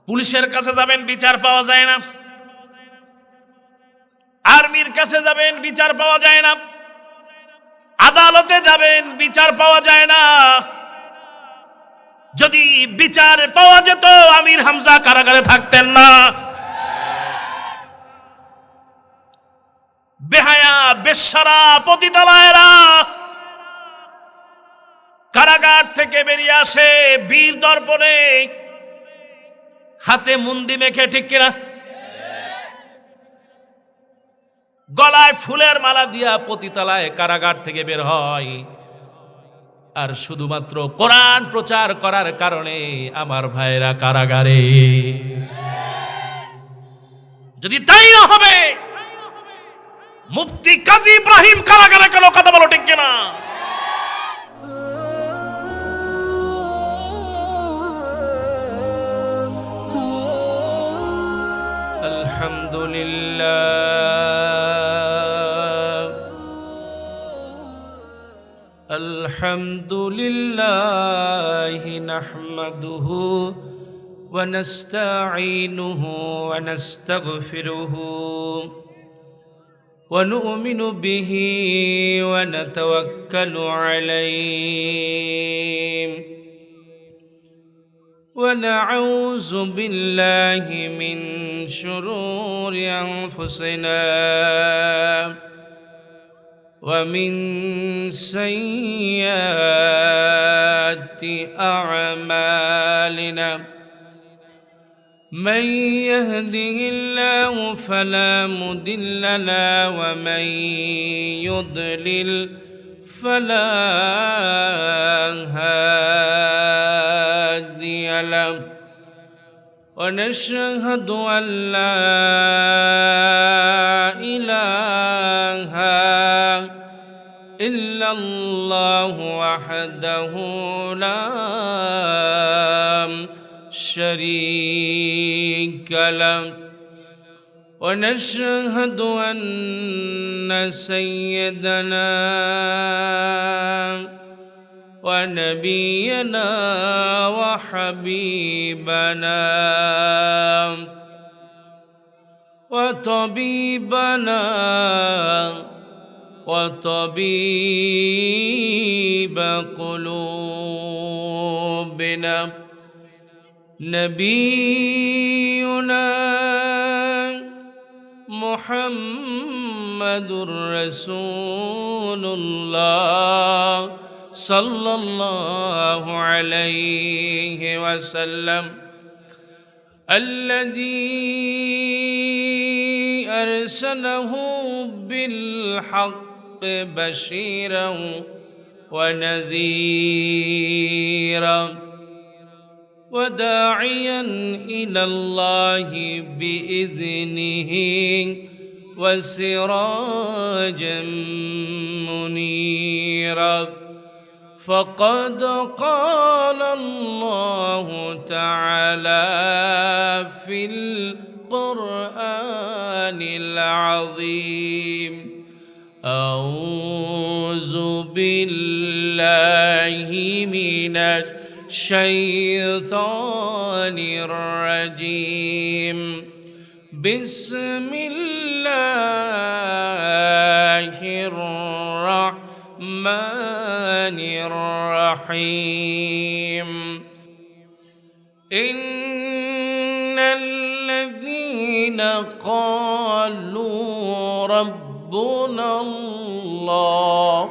পুলিশের কাছে যাবেন, বিচার পাওয়া যায় না। আর্মির কাছে যাবেন, বিচার পাওয়া যায় না। আদালতে যাবেন, বিচার পাওয়া যায় না। যদি বিচার পাওয়া যেত, আমির হামজা কারাগারে থাকতেন না। বেহায়া, বেশ্যারা, পতিতালয়েরা কারাগার থেকে বেরিয়ে আসে বীর দর্পণে, হাতে মুন্দি মেখে, ঠিক কিনা? গলায় ফুলের মালা দিয়া পতিতালয়ে কারাগার থেকে বের হয়। আর শুধুমাত্র কোরআন প্রচার করার কারণে আমার ভাইরা কারাগারে। যদি তাই না হবে, মুফতি কাজী ইব্রাহিম কারাগারে কেন? কথা বলো, ঠিক কিনা? আলহামদুলিল্লাহ নাহমাদুহু ওয়া নাস্তাঈনুহু ওয়া নাস্তাগফিরুহু ওয়া নু'মিনু বিহি ওয়া নাতাওয়াক্কালু আলাইহি ওয়া নাউযু বিল্লাহি মিন শুরুরি আনফুসিনা ومن سيئات أعمالنا من يهده الله فلا مضل له ومن يضلل فلا هادي له ونشهد أن لا إله إلا الله وحده لا شريك له ونشهد أن سيدنا ونبينا وحبيبنا وطبيبنا وطبيب قلوبنا نبينا محمد رسول الله صلى الله عليه وسلم الذي أرسله بالحق بشيرا ونذيرا وداعيا إلى الله بإذنه وسراجا منيرا فقد قال الله تعالى في القرآن العظيم أعوذ بالله من الشيطان الرجيم بسم الله الرحمن الرحيم إن الذين قالوا ربنا الله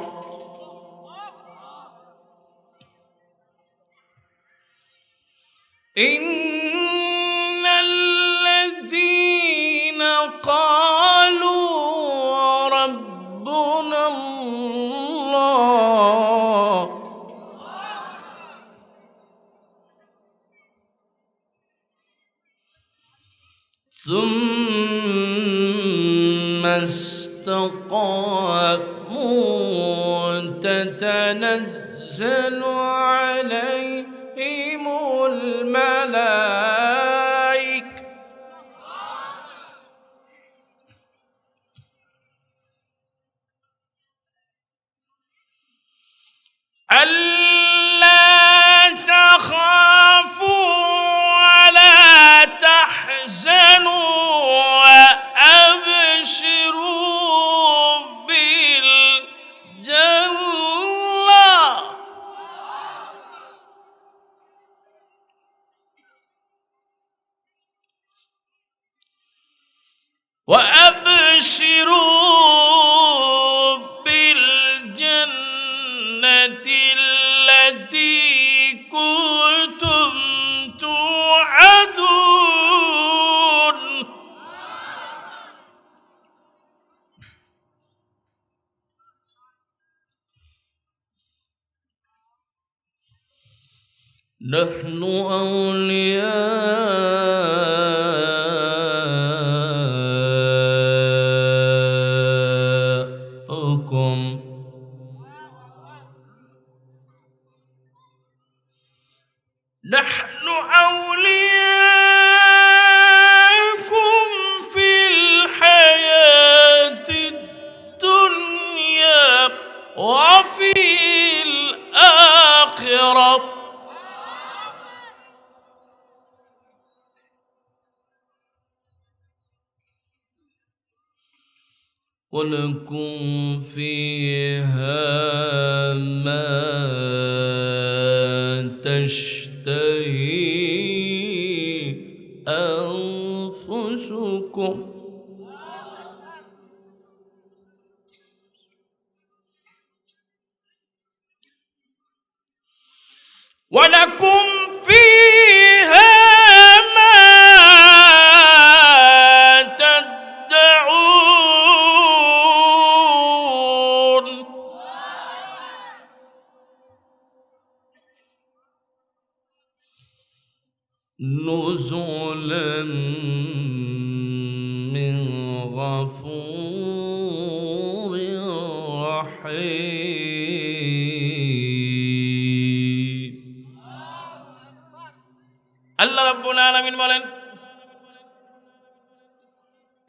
إن الذين قالوا ربنا الله ثم استقاموا تتنزل عليهم الملائكة ألا تخافوا ولا تحزنوا وأبشروا بالجنة وأبشروا بالجنة التي كنتم توعدون. نحن أولياؤكم نحن أولياؤكم في الحياة الدنيا وفي الآخرة ولكم فيها ما تشتهي أنفسكم ولكم فيها ما تدعون. نزلا من غفور رحيم. আল্লাহ রাব্বুল আলামিন বলেন,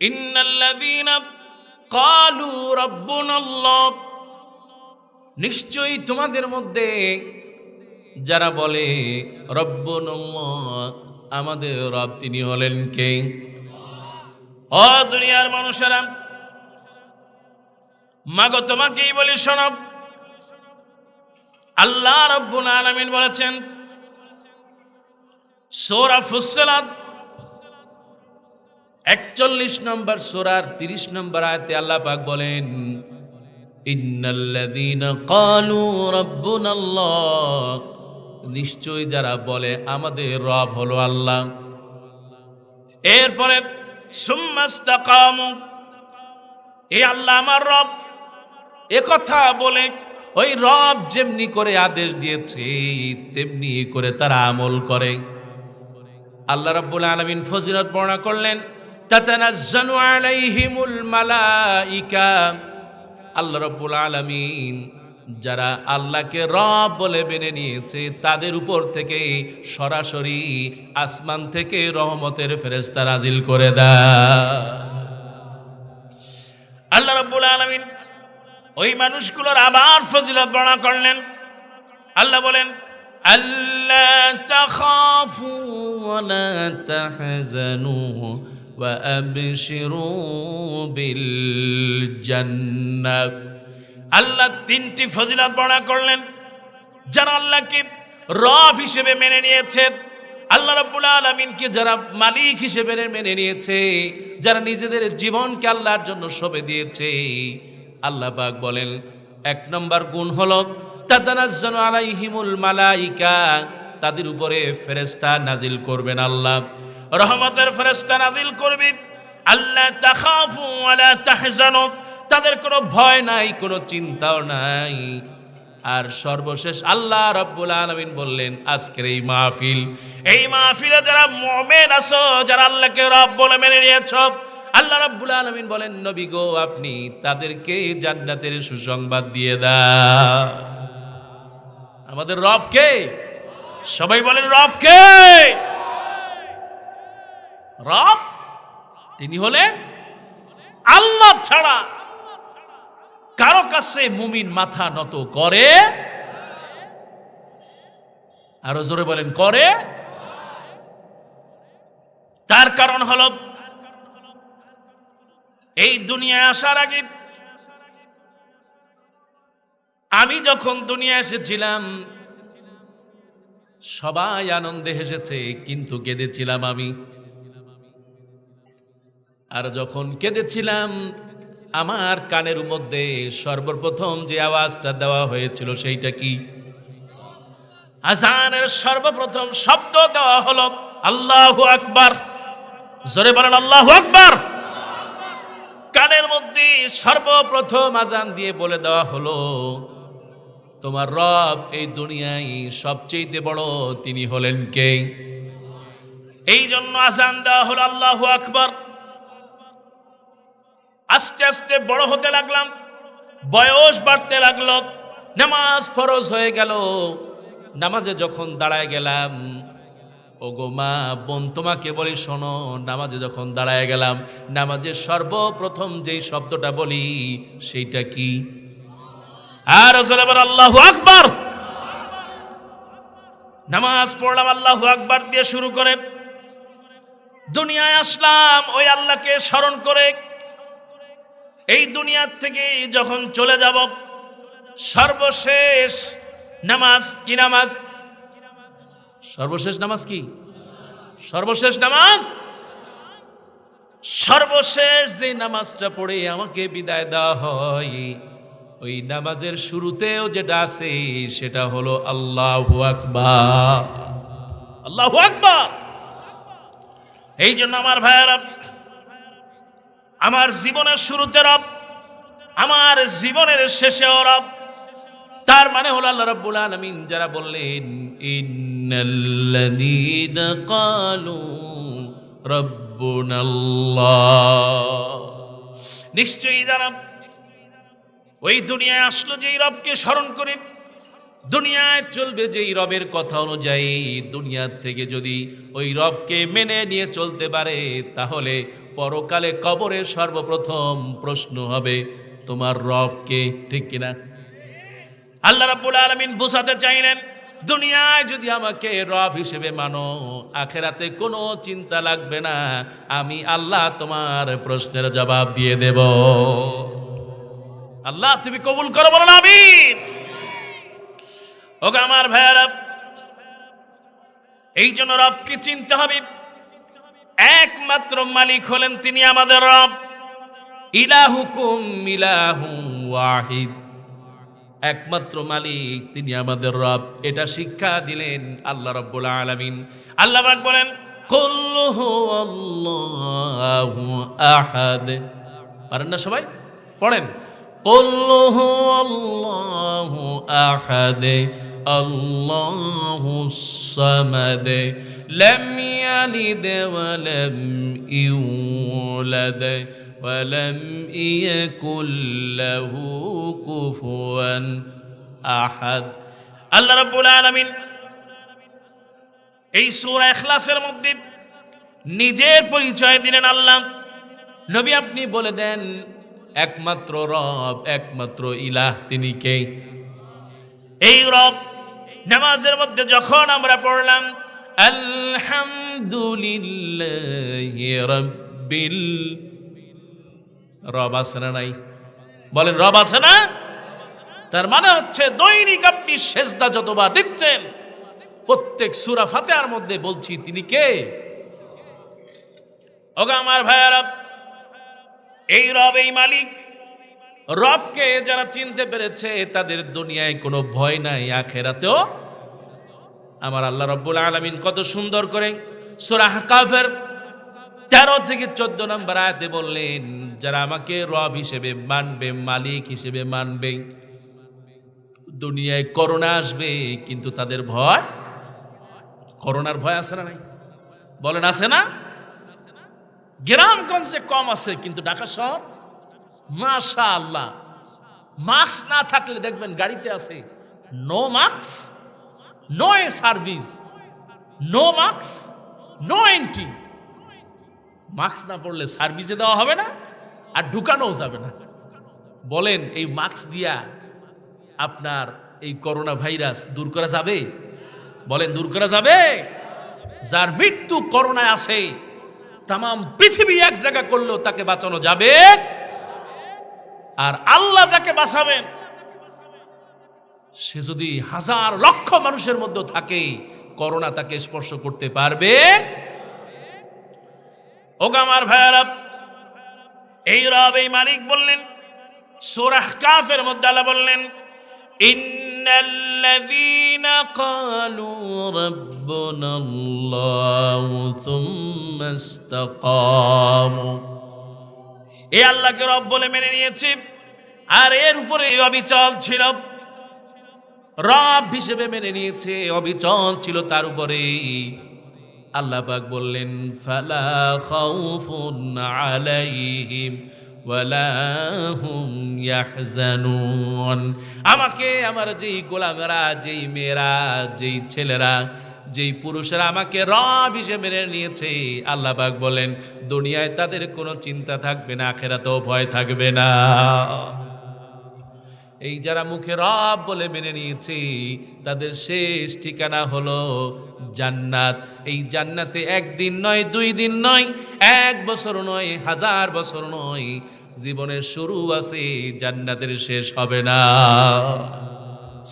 ইন্নাল্লাযীনা ক্বালু রাব্বুনাল্লাহ, নিশ্চয়ই তোমাদের মধ্যে যারা বলে রব্বুনাল্লাহ, আমাদের রব তিনি হলেন কে? ও দুনিয়ার মানুষেরা, মাগো তোমাকেই বলি শোনো, আল্লাহ রাব্বুল আলামিন বলেছেন সূরা ফুসসিলাত 41 নম্বর সূরার 30 নম্বর আয়াতে আল্লাহ পাক বলেন, ইন্নাল্লাযীনা ক্বালু রাব্বুনাল্লাহ, নিশ্চয়ই যারা বলে আমাদের রব হলো আল্লাহ, এরপরে সুম্মাস্তাকামু, এই আল্লাহ আমার রব, এ কথা বলে ওই রব যেমনি করে আদেশ দিয়েছে তেমনি করে তারা আমল করে। আল্লাহ রাব্বুল আলামিন ফজিলত বর্ণনা করলেন, তাতানাজ্জালু আলাইহিমুল মালাইকা, আল্লাহ রাব্বুল আলামিন যারা আল্লাহকে রব বলে মেনে নিয়েছে তাদের উপর থেকে সরাসরি আসমান থেকে রহমতের ফেরেশতা নাজিল করে দেয়। আল্লাহ রাব্বুল আলামিন ওই মানুষগুলোর আবার ফজিলত বর্ণনা করলেন। আল্লাহ বলেন, আল্লা তাখাফু ওয়া লা তাহজানু ওয়া আবশিরু বিল জান্নাহ। আল্লাহ তিনটি ফজিলত বর্ণনা করলেন। যারা আল্লাহকে রব হিসেবে মেনে নিয়েছে, আল্লাহ রাব্বুল আলামিনকে যারা মালিক হিসেবে মেনে নিয়েছে, যারা নিজেদের জীবনকে আল্লাহর জন্য সঁপে দিয়েছে, আল্লাহ পাক বলেন 1 নম্বর গুণ হলো তাতানাজ্জালু আলাইহিমুল মালাইকা, তাদের উপরে ফেরেশতা নাজিল করবেন আল্লাহ, রহমতের ফেরেশতা নাজিল করবে। আল্লাহ তাখাফু ওয়া লা তাহজানু, তাদের কোনো ভয় নাই, কোনো চিন্তাও নাই। আর সর্বশেষ আল্লাহ রাব্বুল আলামিন বললেন, আজকের এই মাহফিলে যারা মুমিন আছো, যারা আল্লাহকে রব বলে মেনে নিয়েছো, আল্লাহ রাব্বুল আলামিন বলেন, নবী গো আপনি তাদেরকে জান্নাতের সুসংবাদ দিয়ে দাও। আমাদের রব কে? সবাই বলেন রব কে? রব তিনি হলেন আল্লাহ ছাড়া কারো কাছে মুমিন মাথা নত করে? আরো জোরে বলেন, করে? তার কারণ হলো এই দুনিয়ায় আসার আগে আমি যখন দুনিয়া এসেছিলাম সবাই আনন্দে হেসেছে, কিন্তু কেঁদেছিলাম আমি। আর যখন কেঁদেছিলাম আমার কানের মধ্যে সর্বপ্রথম যে আওয়াজটা দেওয়া হয়েছিল সেইটা কি? আযানের সর্বপ্রথম শব্দ দেওয়া হলো আল্লাহু আকবার। জোরে বলেন আল্লাহু আকবার। কানের মধ্যে সর্বপ্রথম আযান দিয়ে বলে দেওয়া হলো তোমার রব এই দুনিয়ায় সবচেয়ে বড়, তিনি হলেন কে? এই জন্য আযান দেওয়া হলো আল্লাহু আকবার। আস্তে আস্তে বড় হতে লাগলাম, বয়স বাড়তে লাগলো, নামাজ ফরজ হয়ে গেল। নামাজে যখন দাঁড়ায় গেলাম, ওগো মা বোন তোমাকে বলি শোনো, নামাজে যখন দাঁড়ায় গেলাম নামাজে সর্বপ্রথম যেই শব্দটা বলি সেইটা কি? আর আল্লাহু আকবার। নামাজ পড়লাম আল্লাহু আকবার দিয়ে শুরু করে, দুনিয়ায় আসলাম ওই আল্লাহকে স্মরণ করে। এই দুনিয়ার থেকে যখন চলে যাব সর্বশেষ নামাজ কি? নামাজ সর্বশেষ নামাজ কি? সর্বশেষ নামাজ, সর্বশেষ যে নামাজটা পড়ে আমাকে বিদায় দেওয়া হয় ওই নামাজের শুরুতেও যেটা আছে সেটা হলো আল্লাহু আকবার। আল্লাহু আকবার। এই জন্য আমার ভাইয়েরা, আমার জীবনের শুরুতে রব, আমার জীবনের শেষেও রব। তার মানে হলো আল্লাহ রাব্বুল আলামিন যারা বললেন ইন্নাল্লাযীনা ক্বালু রাব্বুনাল্লাহ, নিশ্চয়ই যারা ওই দুনিয়ায় আসলো যেই রবকে স্মরণ করে, দুনিয়ায় চলবে যেই রবের কথা অনুযায়ী, দুনিয়া থেকে যদি ওই রবকে মেনে নিয়ে চলতে পারে তাহলে পরকালে কবরে সর্বপ্রথম প্রশ্ন হবে তোমার রবকে, ঠিক কিনা? আল্লাহ রাব্বুল আলামিন বুঝাতে চাইলেন দুনিয়ায় যদি আমাকে রব হিসেবে মানো, আখেরাতে কোনো চিন্তা লাগবে না, আমি আল্লাহ তোমার প্রশ্নের জবাব দিয়ে দেব। আল্লাহ তুমি কবুল করো, বলেন আমিন। ওগো আমার ভাইয়ারা, এই জন্য রবকে চিনতে হবে। একমাত্র মালিক হলেন তিনি আমাদের রব। ইলাহুকুম ইলাহুম ওয়াহিদ, একমাত্র মালিক তিনি আমাদের রব, এটা শিক্ষা দিলেন আল্লাহ রাব্বুল আলামিন। আল্লাহ পাক বলেন কুল হুয়াল্লাহু আহাদ। পারেন না সবাই? পড়েন কুল হুয়াল্লাহু আহাদ আল্লাহুস সামাদ লাম ইয়ালিদ ওয়া লাম ইউলাদ ওয়ালাম ইয়াকুল লাহু কুফুয়ান আহাদ। আল্লাহ রাব্বুল আলামিন এই সূরা ইখলাসের মধ্যে নিজের পরিচয় দিলেন আল্লাহ। নবী আপনি বলে দেন একমাত্র রব, একমাত্র ইলাহ তিনি কে? এই রব নামাজের মধ্যে যখন আমরা পড়লাম আলহামদুলিল্লাহি রাব্বিল, রব আছে না নাই? বলেন রব আছে না? তার মানে হচ্ছে দৈনিক আপনি সেজদা যতবার দিচ্ছেন প্রত্যেক সূরা ফাতিহার মধ্যে বলছি তিনি কে? ওগো আমার ভাইয়ারা, এই রব, এই মালিক রবকে যারা চিনতে পেরেছে তাদের দুনিয়ায় কোনো ভয় নাই, আখেরাতেও। আমার আল্লাহ রাব্বুল আলামিন কত সুন্দর করে সূরা আহকাফের 13 থেকে 14 নম্বর আয়াতে বললেন যারা আমাকে রব হিসেবে মানবে, মালিক হিসেবে মানবে, দুনিয়ায় করোনা আসবে কিন্তু তাদের ভয়, করোনার ভয় আছে না নাই? বলেন আছে না? গ্রামগঞ্জে কম আছে কিন্তু ঢাকা শহর মাশাআল্লাহ, মাস্ক না থাকলে দেখবেন গাড়িতে আছে no mask no service, no mask no entry. Mask না পড়লে সার্ভিসে দেওয়া হবে না আর ঢুকানোও যাবে না। বলেন এই মাস্ক দিয়া আপনার এই করোনা ভাইরাস দূর করা যাবে? বলেন দূর করা যাবে? যার মৃত্যু করোনায় আছে তামাম পৃথিবী এক জায়গা করলেও তাকে বাঁচানো যাবে, আর আল্লাহ যাকে বাঁচাবেন সে যদি হাজার লক্ষ মানুষের মধ্যে থাকে, করোনা তাকে স্পর্শ করতে পারবে। ওগো আমার ভাইয়ারা, এই রব, এই মালিক বললেন সূরা কাফের মধ্যে আল্লাহ বললেন, ইন্নাল্লাযীনা ক্বালু রাব্বুনাল্লাহু সুম্মা ইসতাকামু, এই আল্লাহকে রব বলে মেনে নিয়েছে আর এর উপরে অবিচল ছিল, রব হিসেবে মেনে নিয়েছে, অবিচল ছিল তার উপরে। আল্লাহ পাক বললেন, ফালা খাউফুন আলাইহিম ওয়ালা হুম ইয়াহজানুন, আমাকে আমার যেই গোলামেরা, যেই মেয়েরা, যেই ছেলেরা, যেই পুরুষেরা আমাকে রব হিসেবে মেনে নিয়েছে, আল্লাহ পাক বলেন দুনিয়ায় তাদের কোনো চিন্তা থাকবে না, আখিরাতেও ভয় থাকবে না। এই যারা মুখে রব বলে মেনে নিয়েছে তাদের শেষ ঠিকানা হলো জান্নাত। এই জান্নাতে একদিন নয়, 2 দিন নয়, 1 বছর নয়, 1000 বছর নয়, জীবনের শুরু আছে, জান্নাতের শেষ হবে না।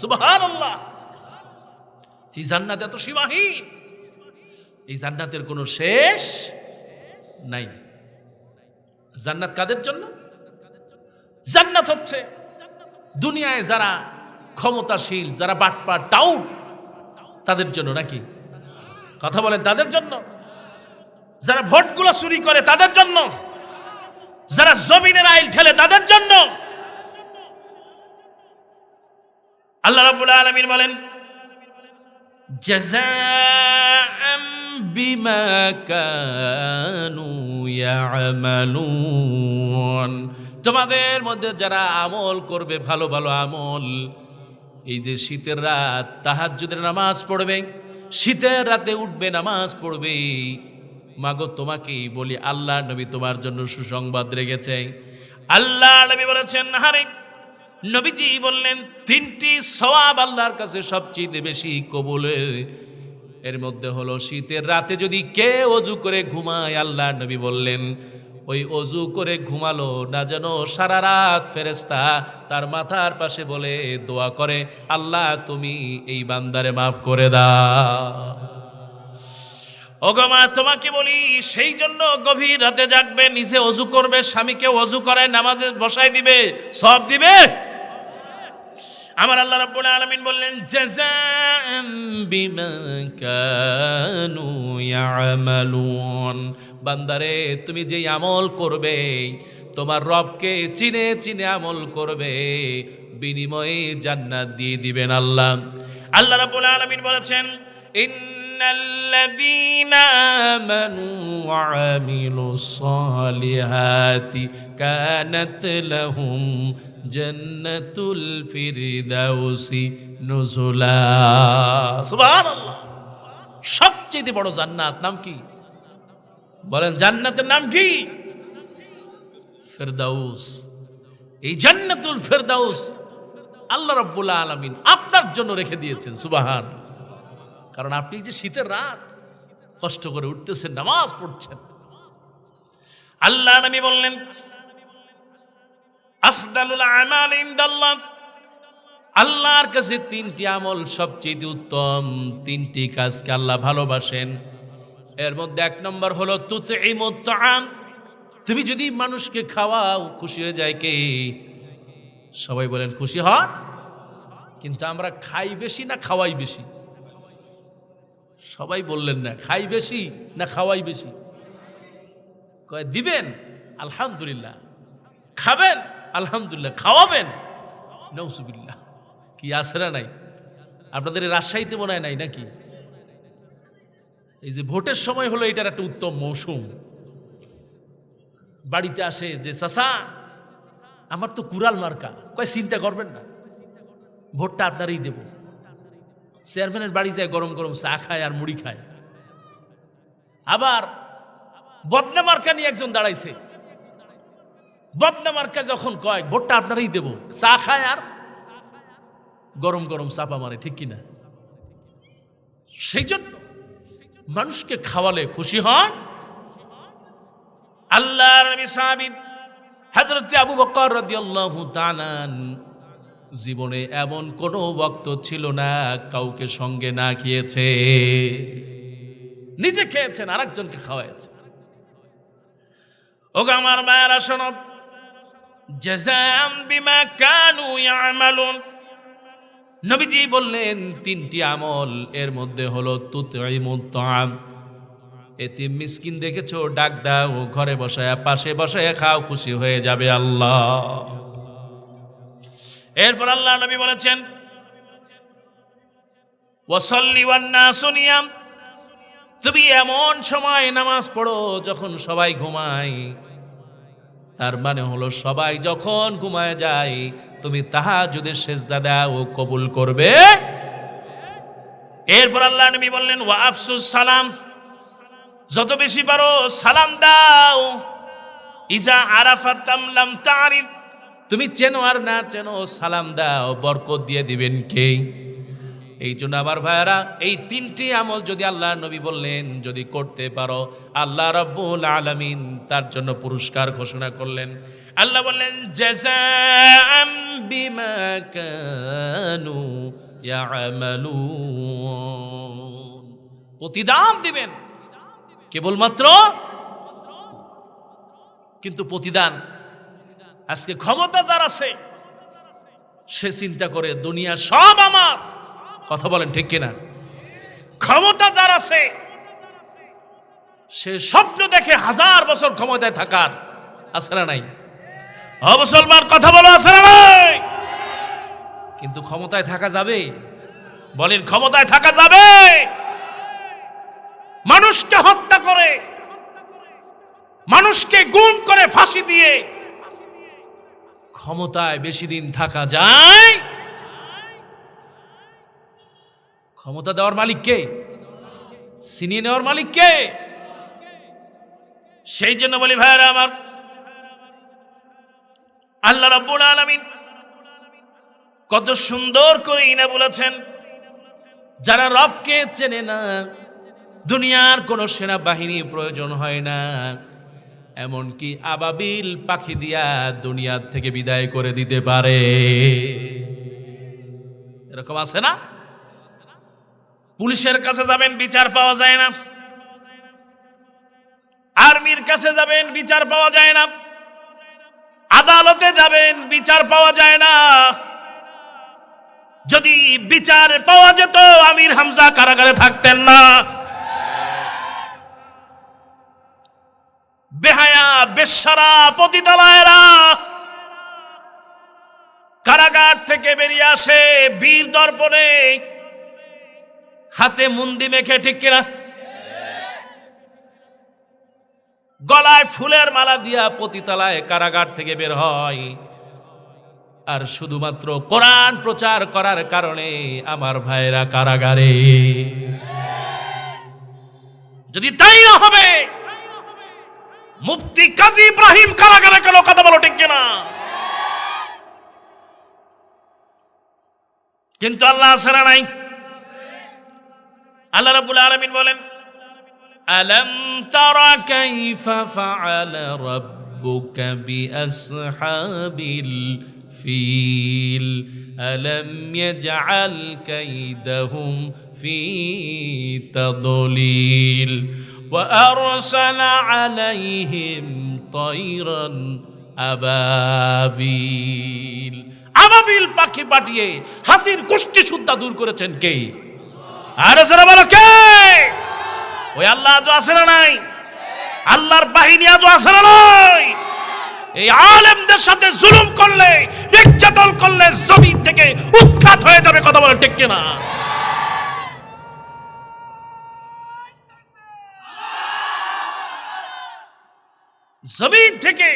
সুবহানাল্লাহ। এই জান্নাত এত সীমাহীন, এই জান্নাতের কোনো শেষ নাই। জান্নাত কাদের জন্য? জান্নাত হচ্ছে দুনিয়ায় যারা ক্ষমতাশীল, যারা বাটপার টাউট, তাদের জন্য, নাকি কথা বলেন? তাদের জন্য। যারা ভোটগুলো চুরি করে তাদের জন্য, যারা জমিনের আইল ঠেলে তাদের জন্য। আল্লাহ রাব্বুল আলামিন বলেন, জাযাআম বিমা কানু ইয়ামালুন, তোমাদের মধ্যে যারা আমল করবে, ভালো ভালো আমল, এই যে শীতের রাত তাহাজ্জুদের নামাজ পড়বে, শীতের রাতে উঠবে নামাজ পড়বে, মাগো তোমাকেই বলি আল্লাহ নবী তোমার জন্য সুসংবাদ রেখেছে। আল্লাহ নবী বলেছেন, হারে নবীজি বললেন 3টি সওয়াব আল্লাহর কাছে সবচেয়ে বেশি কবুলের, এর মধ্যে হলো শীতের রাতে যদি কে ওযু করে ঘুমায়, আল্লাহ নবী বললেন ওই ওযু করে ঘুমালো না যেন সারা রাত ফেরেশতা তার মাথার পাশে বলে দোয়া করে, আল্লাহ তুমি এই বান্দারে মাফ করে দাও। ওগো মা, তোমাকে বলি সেই জন্য গভীর রাতে জাগবে, নিজে ওযু করবে, স্বামীকে ওযু করে নামাজে বসাই দিবে, সব দিবে। আমার আল্লাহ রাব্বুল আলামিন বললেন, জাযাআম বিমা কানু ইয়ামালুন, বান্দারে তুমি যেই আমল করবে, তোমার রবকে চিনে চিনে আমল করবে, বিনিময়ে জান্নাত দিয়ে দিবেন আল্লাহ। আল্লাহ রাব্বুল আলামিন বলেছেন, ইন্নাল্লাযীনা আমানু ওয়া আমিলুস সালিহাতি কানাত লাহুম জান্নাতুল ফিরদাউসি নুজুলা। সুবহানাল্লাহ। সবচেয়ে বড় জান্নাত নাম কি বলেন? জান্নাতের নাম কি? ফিরদাউস। এই জান্নাতুল ফিরদাউস আল্লাহ রাব্বুল আলামিন আপনার জন্য রেখে দিয়েছেন। সুবহান। কারণ আপনি যে শীতের রাত কষ্ট করে উঠতেছেন, নামাজ পড়ছেন, আল্লাহ নবী বললেন, আফদালুল আমাল ইনদাল্লাহ, আল্লাহর কাছে 3টি আমল সবচেয়ে উত্তম, 3টি কাজকে আল্লাহ ভালোবাসেন। এর মধ্যে 1 নম্বর হলো তুতঈমুত তাআম, তুমি যদি মানুষকে খাওয়াও খুশি হয়ে যায় কে? সবাই বলেন খুশি হন। কিন্তু আমরা খাই বেশি না খাওয়াই বেশি? সবাই বললেন না, খাই বেশি না খাওয়াই বেশি? কয় দিবেন আলহামদুলিল্লাহ, খাবেন আলহামদুলিল্লাহ, খাওয়াবেন নাউজুবিল্লাহ। কি আছে না নাই? আপনাদের রাজশাহীতে মনে হয় নাই নাকি? এই যে ভোটের সময় হলো, এটার একটা উত্তম মৌসুম। বাড়িতে আসে যে চাচা আমার তো কুড়াল মার্কা, কয় চিন্তা করবেন না, ভোটটা আপনারই দেব। চেয়ারম্যানের বাড়ি যায়, গরম গরম চা খায় আর মুড়ি খায়। আবার বদনা মার্কা নিয়ে একজন দাঁড়াইছে, বদনা মার্কা যখন কয় ভোটটা আপনারই দেব, চা খায় আর গরম গরম চাপা মারে, ঠিক কিনা? সেই জন্য মানুষকে খাওয়ালে খুশি হন, আল্লাহর নবী সাহাবী হযরত আবু বকর রাদিয়াল্লাহু তাআলা জীবনে এমন কোনো ওয়াক্ত ছিল না কাউকে সঙ্গে না খেয়েছে, নিজে খেয়েছেন, আরেকজনকে খাওয়াইছে। ওগো আমার মায়েরা শোনো, জাযাম বিমা কানু ইয়ামালুন, নবীজি বললেন তিনটি আমল, এর মধ্যে হলো তুতঈমুত তাআম, এতিম মিসকিন দেখেছো, ডাক দাও, ঘরে বসায়া পাশে বসায়া খাও, খুশি হয়ে যাবে আল্লাহ। এরপর আল্লাহ নবী বলেছেন ওয়াসাল্লি ওয়ান নাসু নিয়াম, তুমি এমন সময় নামাজ পড়ো যখন সবাই ঘুমায়, তার মানে হলো সবাই যখন ঘুমায় যায় তুমি তাহাজ্জুদের সিজদা দাও, কবুল করবে। এরপর আল্লাহ নবী বললেন ওয়া আফসুস সালাম, যত বেশি পারো সালাম দাও। ইজা আরাফাতাম লাম তারিফ, তুমি চেনো আর না চেনো সালাম দাও, বরকত দিয়ে দিবেন কে? এই জন্য আমার ভাইয়ারা, এই তিনটি আমল যদি আল্লাহ নবী বললেন যদি করতে পারো, আল্লাহ রাব্বুল আলামিন তার জন্য পুরস্কার ঘোষণা করলেন। আল্লাহ বললেন জাযাআম বিমা কানু ইয়ামালুন, প্রতিদান দিবেন কেবলমাত্র। কিন্তু প্রতিদান আজকে ক্ষমতা যার আছে সে চিন্তা করে দুনিয়া সব আমার, কথা বলেন ঠিক কিনা? ক্ষমতা যার আছে সে স্বপ্ন দেখে 1000 বছর ক্ষমতায় থাকার, আছে না নাই? মুসলমান কথা বলো, আছে না নাই? কিন্তু ক্ষমতায় থাকা যাবে? বলেন ক্ষমতায় থাকা যাবে? মানুষকে হত্যা করে, মানুষকে গুম করে ফাঁসি দিয়ে ক্ষমতায় বেশি দিন থাকা যায়? ক্ষমতা দেওয়ার মালিক কে? ছিনিয়ে নেওয়ার মালিক কে? সেই জন্য বলি ভাইরা আমার, আল্লাহ রাব্বুল আলামিন কত সুন্দর করে ইনা বলেছেন, যারা রবকে চেনে না দুনিয়ার কোনো সেনাবাহিনী প্রয়োজন হয় না, এমনকি আবাবিল পাখি দিয়া দুনিয়ার থেকে বিদায় করে দিতে পারে। এরকম আছে না? পুলিশের কাছে যাবেন বিচার পাওয়া যায় না, আর্মির কাছে যাবেন বিচার পাওয়া যায় না, আদালতে যাবেন বিচার পাওয়া যায় না। যদি বিচার পাওয়া যেত আমির হামজা কারাগারে থাকতেন না। বেহায়া বেশ্যারা পতিতালয়েরা কারাগার থেকে বেরিয়ে আসে বীর দর্পণে, হাতে মুন্দি মেখে, ঠিক কিনা? গলায় ফুলের মালা দিয়া পতিতালয় কারাগার থেকে বের হয়, আর শুধুমাত্র কোরআন প্রচার করার কারণে আমার ভাইরা কারাগারে। যদি তাই না হবে মুফতি কাজী ইব্রাহিম কারাগারে কেন? কথা বলো ঠিক কিনা? কিন্তু আল্লাহ ছাড়া নাই। আল্লাহ রাব্বুল আলামিন বলেন আলাম তারা কাইফা ফাআলা রাব্বুকা বিআসহাবিল ফিল আলাম ইয়াজআল কাইদাহুম ফি তাদলিল ওয়া আরসালা আলাইহিম তায়রান আবাবিল। আবাবিল পাখি পাঠিয়ে হাতির গোষ্ঠী সুদ্ধা দূর করেছেন কে? আরে যারা বলো কে? ওই আল্লাহ আজও আছে না নাই? আল্লাহর বাহিনী আজও আছে না নাই? এই আলেমদের সাথে জুলুম করলে, নির্যাতন করলে জমিন থেকে উৎখাত হয়ে যাবে। কথা বলেন ঠিক কিনা? জমিন থেকে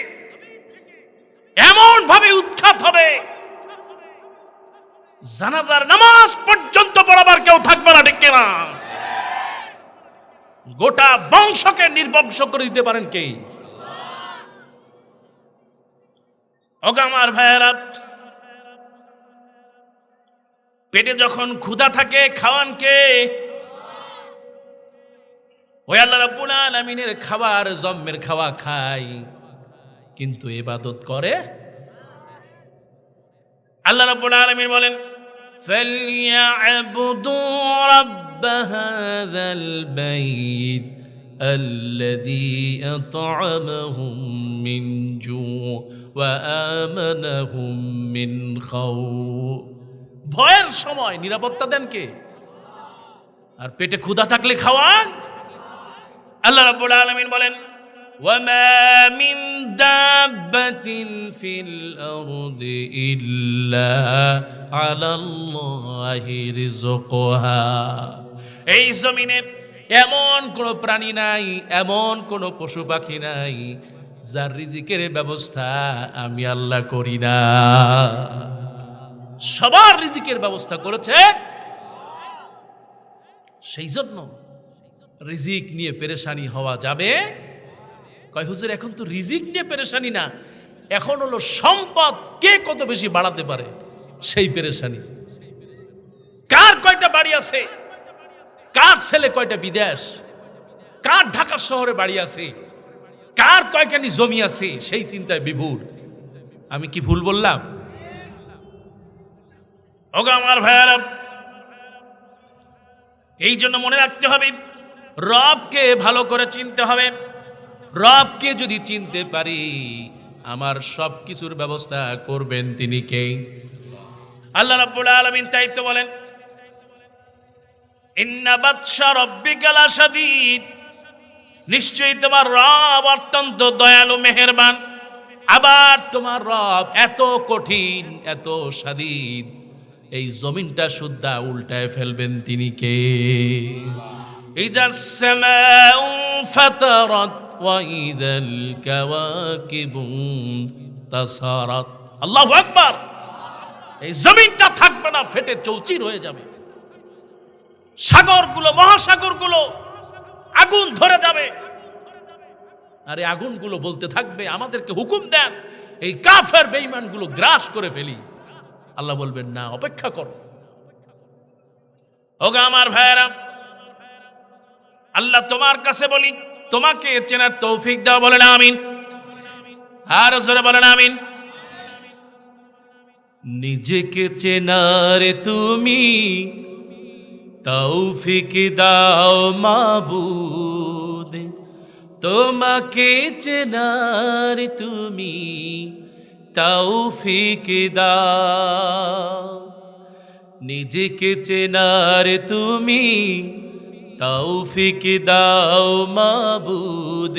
এমন ভাবে উৎখাত হবে জানাজার নামাজ পর্যন্ত পড়াবার কেউ থাকবে না, ঠিক কিনা? গোটা বংশকে নির্বংশ করে দিতে পারেন কে? ওগো আমার ভাইয়েরা, পেটে যখন ক্ষুধা থাকে খাওয়ান কে? ওই আল্লাহ রাব্বুল আলামিনের খাবার জম্মের খাওয়া খায়, কিন্তু ইবাদত করে। আল্লাহ রাব্বুল আলামিন বলেন ফালইয়াবুদু রাব্ব হাযাল বাইত আল্লাযী আত'আমাহুম মিন জু' ওয়া আমানাহুম মিন খাউফ। ভয়ের সময় নিরাপত্তা দেন কে? আর পেটে ক্ষুধা থাকলে খাওয়ান। আল্লাহ রাব্বুল আলামিন বলেন ওয়ামা মিন দাব্বাতিন ফিল আরদি ইল্লা আলাল্লাহি রিজকুহা। এই জমিনে এমন কোন প্রাণী নাই, এমন কোন পশু পাখি নাই যার রিজিকের ব্যবস্থা আমি আল্লাহ করি না। সবার রিজিকের ব্যবস্থা করেছে। সেই জন্য রিজিক নিয়ে পেরেশানি হওয়া যাবে? কয় হুজুর এখন তো রিজিক নিয়ে পেরেশানি না, এখন হলো সম্পদ কে কত বেশি বাড়াতে পারে সেই পেরেশানি। কার কয়টা বাড়ি আছে, কার ছেলে কয়টা বিদেশ, কার ঢাকা শহরে বাড়ি আছে, কার কয়খানি জমি আছে, সেই চিন্তায় বিভোর। আমি কি ভুল বললাম? ওগো আমার ভাইয়ারা, এই জন্য মনে রাখতে হবে রবকে ভালো করে চিনতে হবে। রবকে যদি চিনতে পারি আমার সব কিছুর ব্যবস্থা করবেন তিনি কে? আল্লাহ রাব্বুল আলামিন। তাই তো বলেন ইন্না বাতশা রাব্বিকা লাশাদীদ, নিশ্চয়ই তোমার রব অত্যন্ত দয়ালু মেহেরবান। আবার তোমার রব এত কঠিন, এত শাদীদ, এই জমিনটা সুদ্ধা উল্টায় ফেলবেন তিনি কে? ইযাস সামাউ ফাতারাত ওয়া ইযাল কাওয়াকিবু তাসারাত। আল্লাহু আকবার। এই জমিনটা থাকবে না, ফেটে চৌচির হয়ে যাবে। সাগরগুলো, মহাসাগরগুলো আগুন ধরে যাবে। আরে আগুনগুলো বলতে থাকবে আমাদেরকে হুকুম দেন এই কাফের বেঈমানগুলো গ্রাস করে ফেলি। আল্লাহ বলবেন না, অপেক্ষা করো। ওগো আমার ভাইয়েরা, আল্লাহ তোমার কাছে বলি তোমাকে চেনার তৌফিক দাও। বলেন আমিন। আর জোরে বলেন আমিন। নিজেকে চেনার তুমি তৌফিক দাও মাবুদ, তোমাকে চেনার তুমি তৌফিক দাও। নিজেকে চেনার তুমি তৌফিক দাও মাবুদ,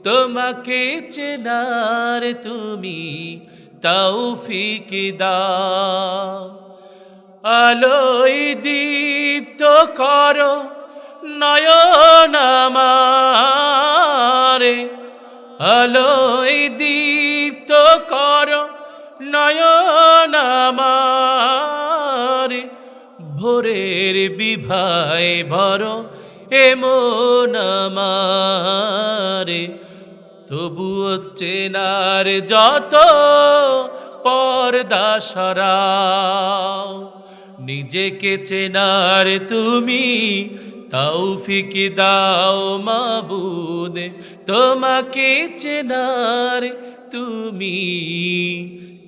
তোমাকে চেনার তুমি তৌফিক দাও। আলোয় দীপ্ত করো নয়ন আমারে, আলোয় দীপ্ত করো নয়ন আমারে, ভোরের বিভায় ভরো এমন আমারে, তবুও চেনার যত পর্দা সরাও। নিজেকে চেনার তুমি তৌফিক দাও মাবুদ, তোমাকে চেনার তুমি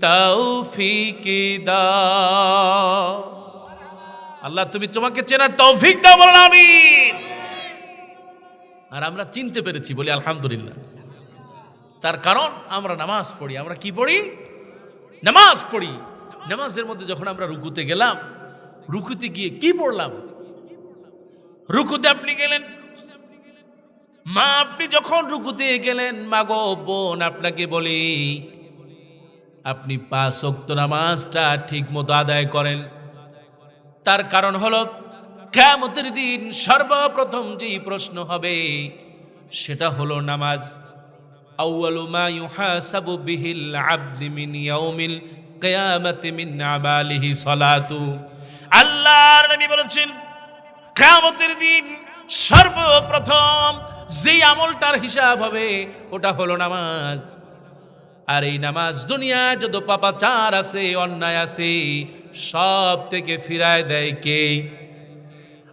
তৌফিক দাও। আল্লাহ তুমি তোমাকে চেনার তৌফিক দাও। বলেন আমিন। আর আমরা চিনতে পেরেছি বলি আলহামদুলিল্লাহ। তার কারণ আমরা নামাজ পড়ি। আমরা কি পড়ি? নামাজ পড়ি। নামাজের মধ্যে যখন আমরা রুকুতে গেলাম, রুকুতে গিয়ে কি পড়লাম? রুকুতে আপনি গেলেন, মা আপনি যখন রুকুতে গেলেন, মা গো বোন আপনাকে বলি আপনি 5 ওয়াক্ত নামাজটা ঠিক মতো আদায় করেন। তার কারণ হলো কিয়ামতের দিন সর্বপ্রথম যেই প্রশ্ন হবে সেটা হলো নামাজ। আউয়ালু মা ইউহাসাবু বিহিল আবদু মিন ইয়াউমিল কিয়ামাতি মিন আমালিহি সালাতু। আল্লাহর নবী বলেছেন কিয়ামতের দিন সর্বপ্রথম যে আমলটার হিসাব হবে ওটা হলো নামাজ। আর এই নামাজ দুনিয়ায় যত পাপাচার আছে, অন্যায় আছে, সব থেকে ফিরায় দেয় কে?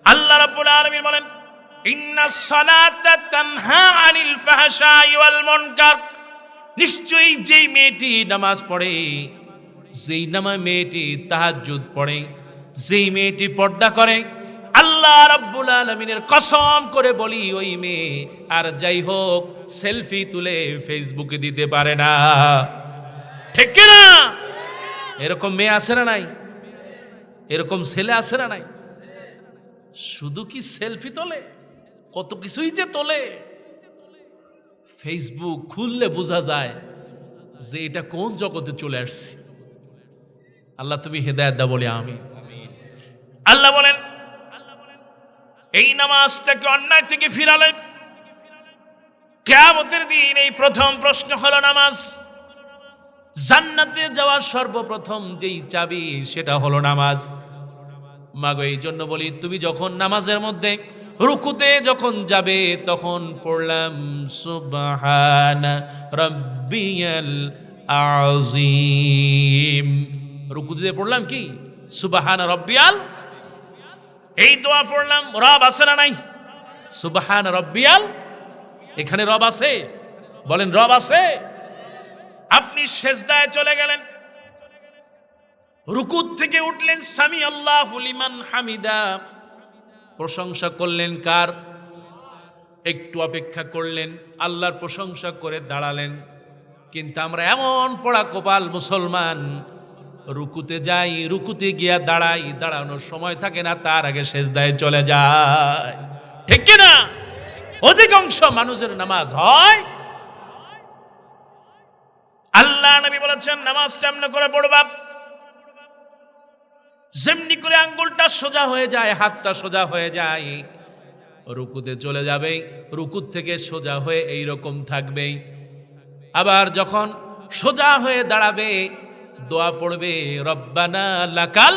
আল্লাহ রাব্বুল আলামিন বলেন ইন্নাস সালাতা তানহা আনিল ফাহশাই ওয়াল মুনকার, নিশ্চয়ই যেই মেয়েটি নামাজ পড়ে, যেই মেয়েটি তাহাজ্জুদ পড়ে, যেই মেয়েটি পর্দা করে, আল্লাহ রাব্বুল আলামিনের কসম করে বলি ওই মেয়ে আর যাই হোক সেলফি তুলে ফেসবুকে দিতে পারে না। ঠিক কি না? এরকম মেয়ে আছে না নাই? এরকম ছেলে আছে না নাই? শুধু কি সেলফি তোলে, কত কিছুই যে তোলে। ফেসবুক খুললে বোঝা যায় যে এটা কোন জগতে চলে আসছে। আল্লাহ তুমি হেদায়েত দাও বলে আমি। আল্লাহ বলেন এই নামাজটাকে অন্যায় থেকে ফিরালে কিয়ামতের দিন এই প্রথম প্রশ্ন হলো নামাজ। জান্নাতে যাওয়ার সর্বপ্রথম যেই চাবি সেটা হলো নামাজ। মাগো এই জন্য বলি তুমি যখন নামাজের মধ্যে রুকুতে যখন যাবে তখন পড়লাম সুবহানা রাব্বিয়াল আযীম। রুকুতে পড়লাম কি সুবহানা রাব্বিয়াল, এই দোয়া পড়লাম। রব আছে না নাই? সুবহানা রাব্বিয়াল, এখানে রব আছে? বলেন রব আছে। আপনি সেজদায় চলে গেলেন, রুকুত থেকে উঠলেন, সামি আল্লাহু লিমান হামিদা, প্রশংসা করলেন কার? একটু অপেক্ষা করলেন, আল্লাহর প্রশংসা করে দাঁড়ালেন। কিন্তু আমরা এমন পোড়া কপাল মুসলমান, রুকুতে যাই, রুকুতে গিয়া দাঁড়াই, দাঁড়ানোর সময় থাকে না, তার আগে সেজদায় চলে যায়। ঠিক কি না? অধিকাংশ মানুষের নামাজ হয়। আল্লাহ নবী বলেছেন নামাজটা এমন করে পড়বা যেমনি করে আঙ্গুলটা সোজা হয়ে যায়, হাতটা সোজা হয়ে যায়, রুকুতে চলে যাবে, রুকুত থেকে সোজা হয়ে এই রকম থাকবে। আবার যখন সোজা হয়ে দাঁড়াবে দোয়া পড়বে রব্বানা লাকাল,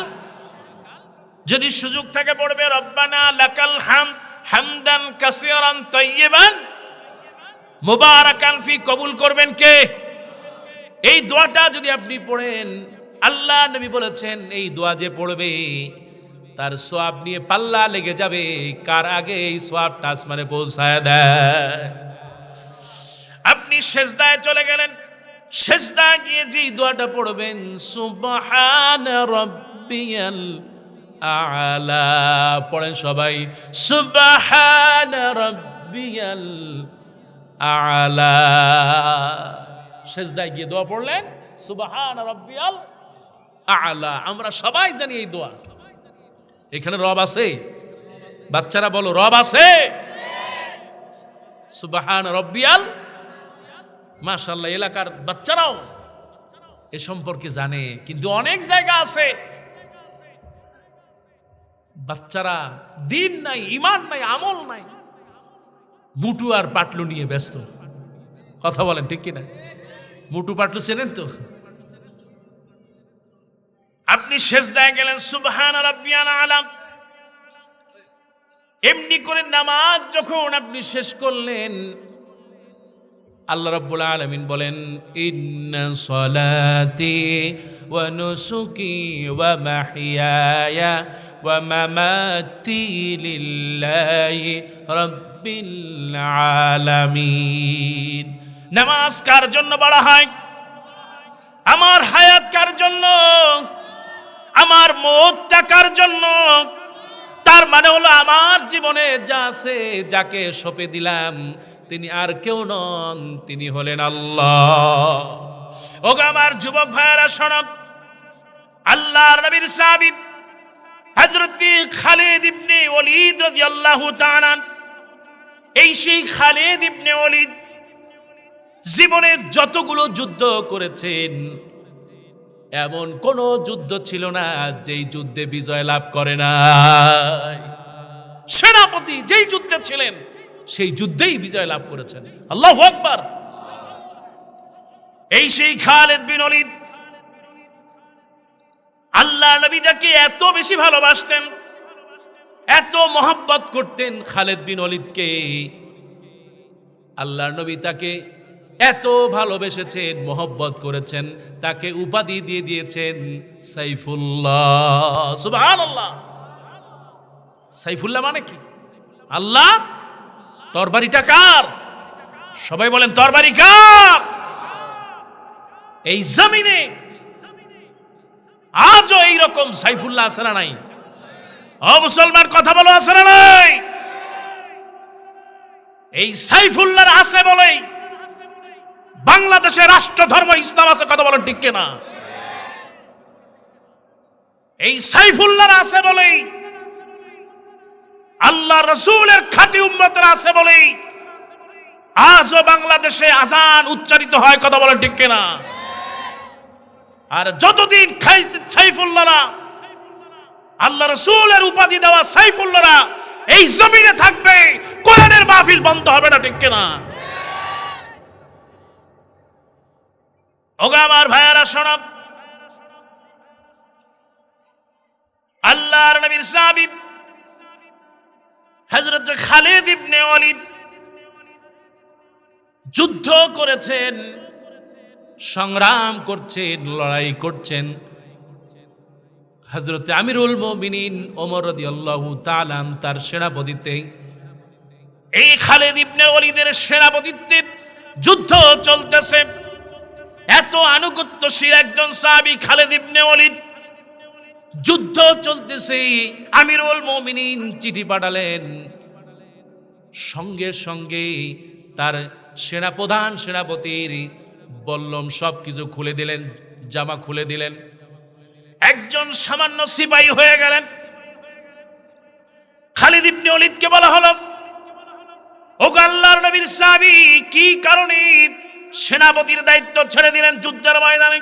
যদি সুযোগ থাকে পড়বে রব্বানা লাকাল হামদ হামদান কাসীরান তাইয়িবান মুবারাকান ফি, কবুল করবেন কে? এই দোয়াটা যদি আপনি পড়েন, আল্লাহ নবী বলেছেন এই দোয়া যে পড়বে তার সওয়াব নিয়ে পাল্লা লেগে যাবে, কার আগে এই সওয়াবটা আসমানে পৌঁছায় দেয়। আপনি সেজদায় চলে গেলেন, সেজদায় গিয়ে যে দোয়াটা পড়বেন সুবহান রাব্বিয়াল আ'লা, পড়েন সবাই সুবহান রাব্বিয়াল আ'লা। সেজদায় গিয়ে দোয়া পড়লেন সুবহান রাব্বিয়াল আ'লা। আমরা সবাই জানি এই দোয়া। এখানে রব আছে? বাচ্চারা বলো রব আছে? সুবহান রাব্বিয়াল, মাশাআল্লাহ। এলাকার বাচ্চারাও এ সম্পর্কে জানে, কিন্তু অনেক জায়গা আছে বাচ্চারা দিন নাই, ঈমান নাই, আমল নাই, মুটু আর পাটলু নিয়ে ব্যস্ত। কথা বলেন ঠিক কিনা? মুটু পাটলু চেনেন তো? আপনি সেজদায় গেলেন সুবহান রাব্বিয়াল আ'লা, এমনি করে নামাজ যখন আপনি শেষ করলেন, আল্লাহ রাব্বুল আলামিন বলেন ইন্না সলাতি ওয়া নুসুকি ওয়া মাহইয়ায়া ওয়া মামাতি লিল্লাহি রাব্বিল আলামিন। নামাজ কার জন্য বলা হয়? আমার হায়াত কার জন্য? আমার মওতটা কার জন্য? তার মানে হলো আমার জীবনে যা আছে, যাকে সঁপে দিলাম তিনি আর কেউ নন, তিনি হলেন আল্লাহ। ওগো আমার যুবক ভাইয়েরা শোনো, আল্লাহর নবীর সাহাবী হযরত খালিদ ইবনে ওলীদ রাদিয়াল্লাহু তাআলা, এই সেই খালিদ ইবনে ওলীদ জীবনে যতগুলো যুদ্ধ করেছেন, এমন কোন যুদ্ধ ছিল না যেই যুদ্ধে বিজয় লাভ করে নাই। সেনাপতি যেই যুদ্ধে ছিলেন সেই যুদ্ধেই বিজয় লাভ করেছেন। আল্লাহু আকবার। এই সেই খালিদ বিন ওলীদ, আল্লাহ নবী যাকে এত বেশি ভালোবাসতেন, এত মহব্বত করতেন খালিদ বিন ওলীদকে, আল্লাহ নবী তাকে এত ভালোবেসেছেন, মহব্বত করেছেন, তাকে উপাধি দিয়ে দিয়েছেন সাইফুল্লাহ। সুবহানাল্লাহ। সাইফুল্লাহ মানে কি? আল্লাহ তরবারিটা কার? সবাই বলেন তরবারি কার? এই জমিনে আজও এইরকম সাইফুল্লাহ আছে না নাই? ও মুসলমান কথা বলো, আছে না নাই? এই সাইফুল্লাহর আছে বলেই বাংলাদেশের রাষ্ট্র ধর্ম ইসলাম আছে, কথা বলেন ঠিক কিনা? এই সাইফুল্লাহর আছে বলেই আল্লাহ রাসূলের খাঁটি উম্মতের আছে বলেই আজও বাংলাদেশে আজান উচ্চারিত হয়, কথা বলেন ঠিক কিনা? আর যতদিন সাইফুল্লাহরা, আল্লাহ রাসূলের উপাধি দেওয়া সাইফুল্লাহরা এই জমিনে থাকবে, কোরআনের মাহফিল বন্ধ হবে না, ঠিক কিনা? ওগো আমার ভাইয়ারা শোনো, আল্লাহর নবীর সাহাবী হযরত খালিদ ইবনে ওয়ালিদ যুদ্ধ করেছেন, সংগ্রাম করছেন, লড়াই করছেন। হযরত আমিরুল মুমিনিন ওমর রাদিয়াল্লাহু তাআলা তার সেনাপতিত্বে, এই খালিদ ইবনে ওয়ালিদের সেনাপতিত্বে যুদ্ধ চলতেছে। এত আনুগত্যশীল একজন সাহাবী খালিদ ইবনে ওয়ালিদ, যুদ্ধ চলতেছে, আমিরুল মুমিনিন চিঠি পাঠালেন, সঙ্গে সঙ্গে তার সেনাপ্রধান সেনাপতির বল্লম সবকিছু খুলে দিলেন, জামা খুলে দিলেন, একজন সামান্য সিপাহী হয়ে গেলেন। খালিদ ইবনে ওয়ালিদকে বলা হলো, ওগো আল্লাহর নবীর সাহাবী, কি কারণে সেনাপতির দায়িত্ব ছেড়ে দিলেন যুদ্ধের ময়দানে?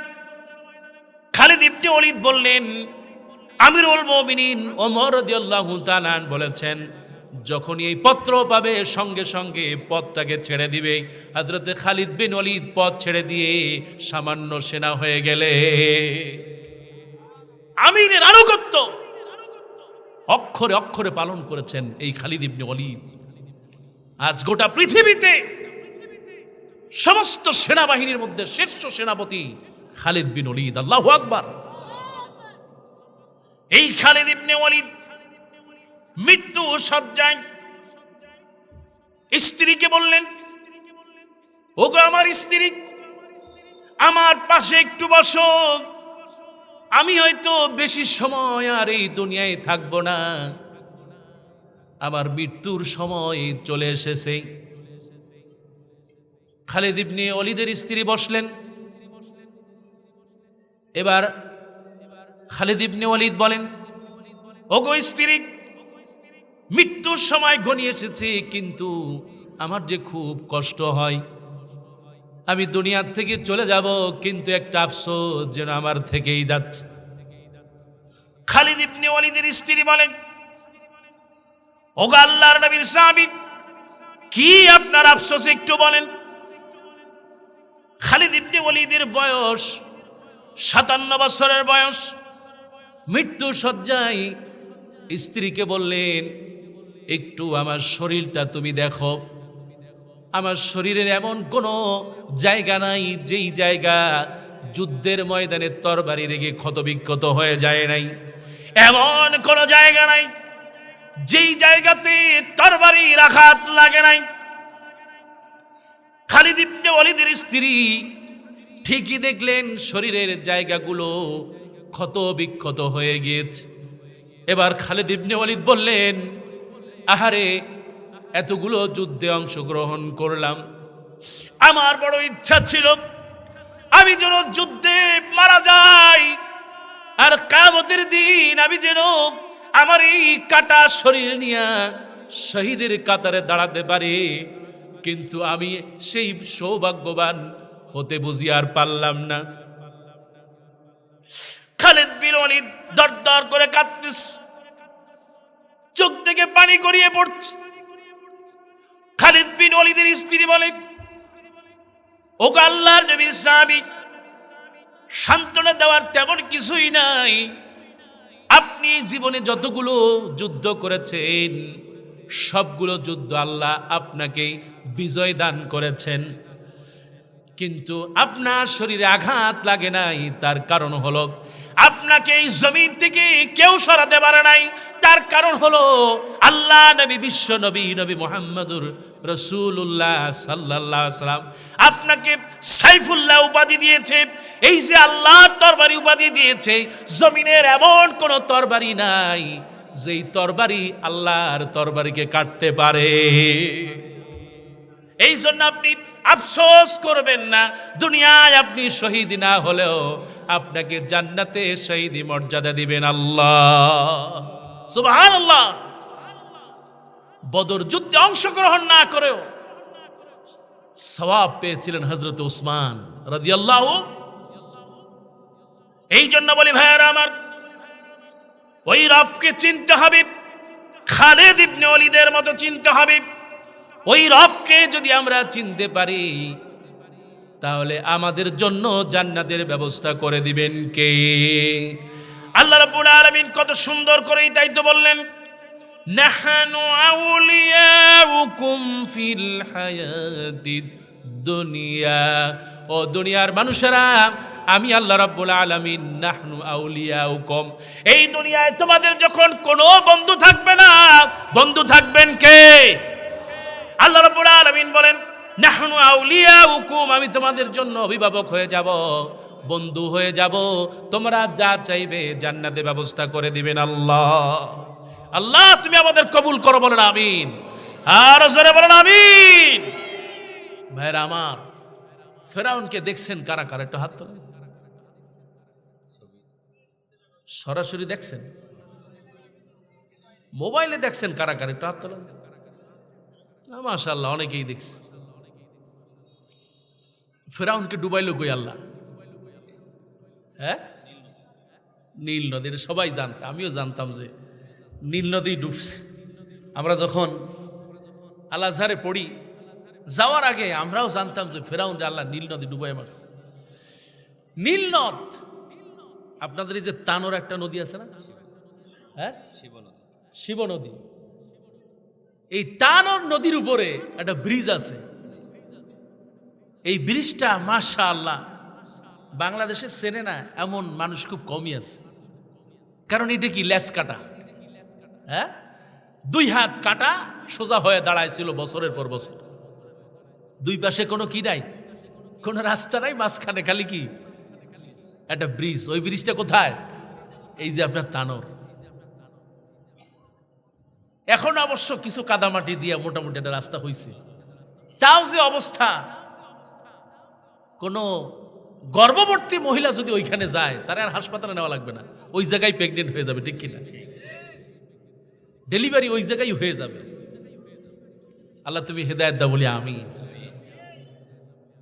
খালিদ ইবনে ওয়ালিদ বললেন, আমিরুল মুমিনিন ওমর রাদিয়াল্লাহু তাআলা বলেছেন, যখনই এই পত্র পাবে সঙ্গে সঙ্গে পদটাকে ছেড়ে দিবে। হযরত খালিদ বিন ওয়ালিদ পদ ছেড়ে দিয়ে সামান্য সেনা হয়ে গেলে আমিরের আনুগত্য অক্ষরে অক্ষরে পালন করেছেন এই খালিদ ইবনে ওয়ালিদ। আজ গোটা পৃথিবীতে সমস্ত সেনাবাহিনীর মধ্যে শীর্ষ সেনাপতি খালিদ বিন ওয়ালিদ। আল্লাহু আকবার। এই খালিদ ইবনে ওয়ালিদ মৃত্যু শয্যায় স্ত্রীকে বললেন, ওগো আমার স্ত্রী, আমার পাশে একটু বসো, আমি হয়তো বেশি সময় আর এই দুনিয়ায় থাকবো না, আমার মৃত্যুর সময় চলে এসেছে। খালিদ ইবনে ওয়ালিদের স্ত্রী বসলেন। এবার খালিদ ইবনে ওয়ালিদ বলেন, ওগো স্ত্রী, মৃত্যুর সময় ঘনিয়ে এসেছে, কিন্তু আমার যে খুব কষ্ট হয়, আমি দুনিয়ার থেকে চলে যাব, কিন্তু একটা আফসোস যেন আমার থেকেই যাচ্ছে। খালিদ ইবনে ওয়ালিদের স্ত্রী বলেন, ওগো আল্লাহর নবীর সাহাবী, কি আপনার আফসোস একটু বলেন। খালিদ ইবনে ওয়ালিদের বয়স 57 বছরের বয়স। মৃত্যু শয্যায় স্ত্রীকে বললেন, একটু আমার শরীরটা তুমি দেখো, আমার শরীরের এমন কোনো জায়গা নাই যেই জায়গা যুদ্ধের ময়দানে তরবারি রেগে ক্ষতবিক্ষত হয়ে যায় নাই, এমন কোনো জায়গা নাই যেই জায়গাতে তরবারির আঘাত লাগে নাই। খালিদ ইবনে ওয়ালিদের স্ত্রী ঠিকই দেখলেন শরীরের জায়গাগুলো ক্ষত বিক্ষত হয়ে গিয়েছে। এবার খালিদ ইবনে ওয়ালিদ বললেন, আহারে, এতগুলো যুদ্ধে অংশগ্রহণ করলাম, আমার বড় ইচ্ছা ছিল আমি যেন যুদ্ধে মারা যাই, আর কিয়ামতের দিন আমি যেন আমার এই কাটা শরীর নিয়ে শহীদের কাতারে দাঁড়াতে পারি, কিন্তু আমি সেই সৌভাগ্যবান হতে বুঝি আর পারলাম না। খালিদ বিন ওয়ালিদ দরদর করে কাঁদতেছে, চোখ থেকে পানি গড়িয়ে পড়ছে। খালিদ বিন ওয়ালিদের স্ত্রী বলে, ওগো আল্লাহর নবীর সাহাবী, সান্ত্বনা দেওয়ার তেমন কিছুই নাই, আপনি জীবনে যতগুলো যুদ্ধ করেছেন সবগুলো যুদ্ধ আল্লাহ আপনাকে বিজয় দান করেছেন, কিন্তু আপনার শরীরে আঘাত লাগে নাই, তার কারণ হলো আপনাকে এই জমিন থেকে কেউ সরাতে পারে নাই। তার কারণ হলো আল্লাহ নবী, বিশ্ব নবী, নবী মুহাম্মদুর রাসূলুল্লাহ সাল্লাল্লাহু আলাইহি ওয়াসাল্লাম আপনাকে সাইফুল্লাহ উপাধি দিয়েছে। এই যে আল্লাহর তরবারি উপাধি দিয়েছে, জমিনের এমন কোন তরবারি নাই যেই তরবারি আল্লাহর তরবারিকে কাটতে পারে। এই জন্য আপনি আফসোস করবেন না, দুনিয়ায় আপনি শহীদ না হলেও আপনাকে জান্নাতে শহীদি মর্যাদা দিবেন আল্লাহ। সুবহানাল্লাহ। বদর যুদ্ধে অংশগ্রহণ না করেও সওয়াব পেয়েছিলেন হযরত উসমান রাদিয়াল্লাহু। এই জন্য বলি ভাইয়েরা আমার, ওই রবকে চিনতে হবে, খালিদ ইবনে ওয়ালিদের মতো চিনতে হবে। ওই রবকে যদি আমরা চিনতে পারি তাহলে আমাদের জন্য জান্নাতের ব্যবস্থা করে দিবেন কে? আল্লাহ রাব্বুল আলামিন কত সুন্দর করেই তাই তো বললেন, নাহানু আউলিয়াউকুম ফিল হায়াতিদ দুনিয়া। ও দুনিয়ার মানুষেরা, আমি আল্লাহ রাব্বুল আলামিন নাহনু আউলিয়াউকুম। এই দুনিয়ায় তোমাদের যখন কোনো বন্ধু থাকবে না, বন্ধু থাকবেন কে? আল্লাহ রাব্বুল আলামিন বলেন, নাহনু আউলিয়াউকুম, আমি তোমাদের জন্য অভিভাবক হয়ে যাব, বন্ধু হয়ে যাব, তোমরা যা চাইবে জান্নাতে ব্যবস্থা করে দিবেন আল্লাহ। আল্লাহ তুমি আমাদের কবুল করো, বলেন আমিন। আর জোরে বলেন আমিন। ভাইরা আমার, ফেরাউনকে দেখছেন কারা কারা? একটু হাত তোলেন। সরাসরি দেখছেন? মোবাইলে দেখছেন কারা কারা? একটু হাত তোলেন। মাশাআল্লাহ, অনেকেই দেখছে। ফেরাউনকে ডুবাইলো কই আল্লাহ? হ্যাঁ, নীল নদী। সবাই জানতো, আমিও জানতাম যে নীল নদী ডুবছে। আমরা যখন আল আজহারে পড়ি, যাওয়ার আগে আমরাও জানতাম যে ফেরাউন আল্লাহ নীল নদী ডুবাই মারছে। নীল নদ, আপনাদের এই যে তানোর একটা নদী আছে না, হ্যাঁ, শিব নদী। এই তানোর নদীর উপরে একটা ব্রিজ আছে। এই ব্রিজটা মাশাআল্লাহ বাংলাদেশে চেনে না এমন মানুষ খুব কমই আছে। কারণ এটা কি লেস কাটা, হ্যাঁ, 2 হাত কাটা সোজা হয়ে দাঁড়াইছিল বছরের পর বছর। 2 পাশে কোনো কি নাই, কোনো রাস্তা নাই, মাঝখানে খালি কি একটা ব্রিজ। ওই ব্রিজটা কোথায়? এই যে আপনার তানোর। এখন অবশ্য কিছু কাদামাটি দিয়ে মোটামুটি একটা রাস্তা হয়েছে। তাও যে অবস্থা, কোনো গর্ভবতী মহিলা যদি ওইখানে যায় তার আর হাসপাতালে নেওয়া লাগবে না, ওই জায়গায় প্রেগনেন্ট হয়ে যাবে, ঠিক কিনা? ডেলিভারি ওই জায়গায় হয়ে যাবে। আল্লাহ তুমি হেদায়েত দাও বলি আমি।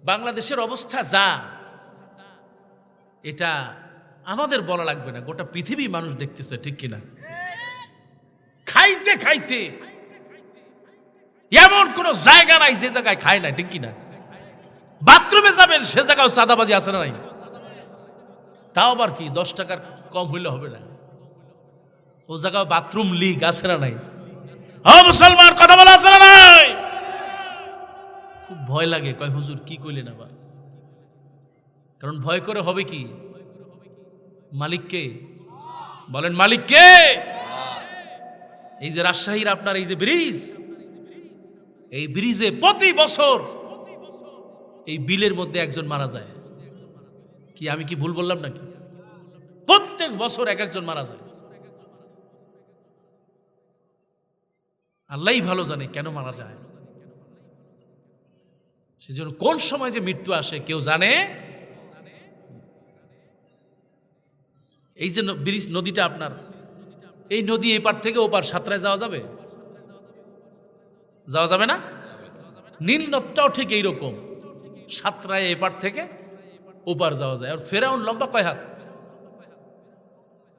বাংলাদেশের অবস্থা যা, এটা আমাদের বলা লাগবে না, গোটা পৃথিবী মানুষ দেখতেছে, ঠিক কিনা? খাইতে খাইতে এমন কোন জায়গা নাই যে জায়গায় খায় না, ঠিক কিনা? বাথরুমে যাবেন সে জায়গায় চাঁদাবাজি আছে না নাই? তাও আবার কি 10 টাকার কম হইলে হবে না, ও জায়গায় বাথরুম লিগ আছে না নাই? ও মুসলমান, কথা বলা আছে না নাই? খুব ভয় লাগে, কয় হুজুর কি কইলেন আবার? কারণ ভয় করে হবে কি? মালিককে বলেন, মালিককে। এই যে রাজশাহীর আপনার এই যে ব্রিজ, এই ব্রিজে প্রতি বছর এই বিলের মধ্যে একজন মারা যায়। কি আমি কি ভুল বললাম নাকি? প্রত্যেক বছর এক একজন মারা যায়। আল্লাহই ভালো জানে কেন মারা যায়। সেজন্য কোন সময় যে মৃত্যু আসে কেউ জানে। এই যে ব্রিজ নদীটা আপনার, এই নদী এপার থেকে ওপার সাঁতরায় যাওয়া যাবে? যাওয়া যাবে না? নীল নদটাও ঠিক এইরকম, সাঁতরায় এপার থেকে ওপার যাওয়া যায়। আর ফেরাউন লম্বা কয় হাত?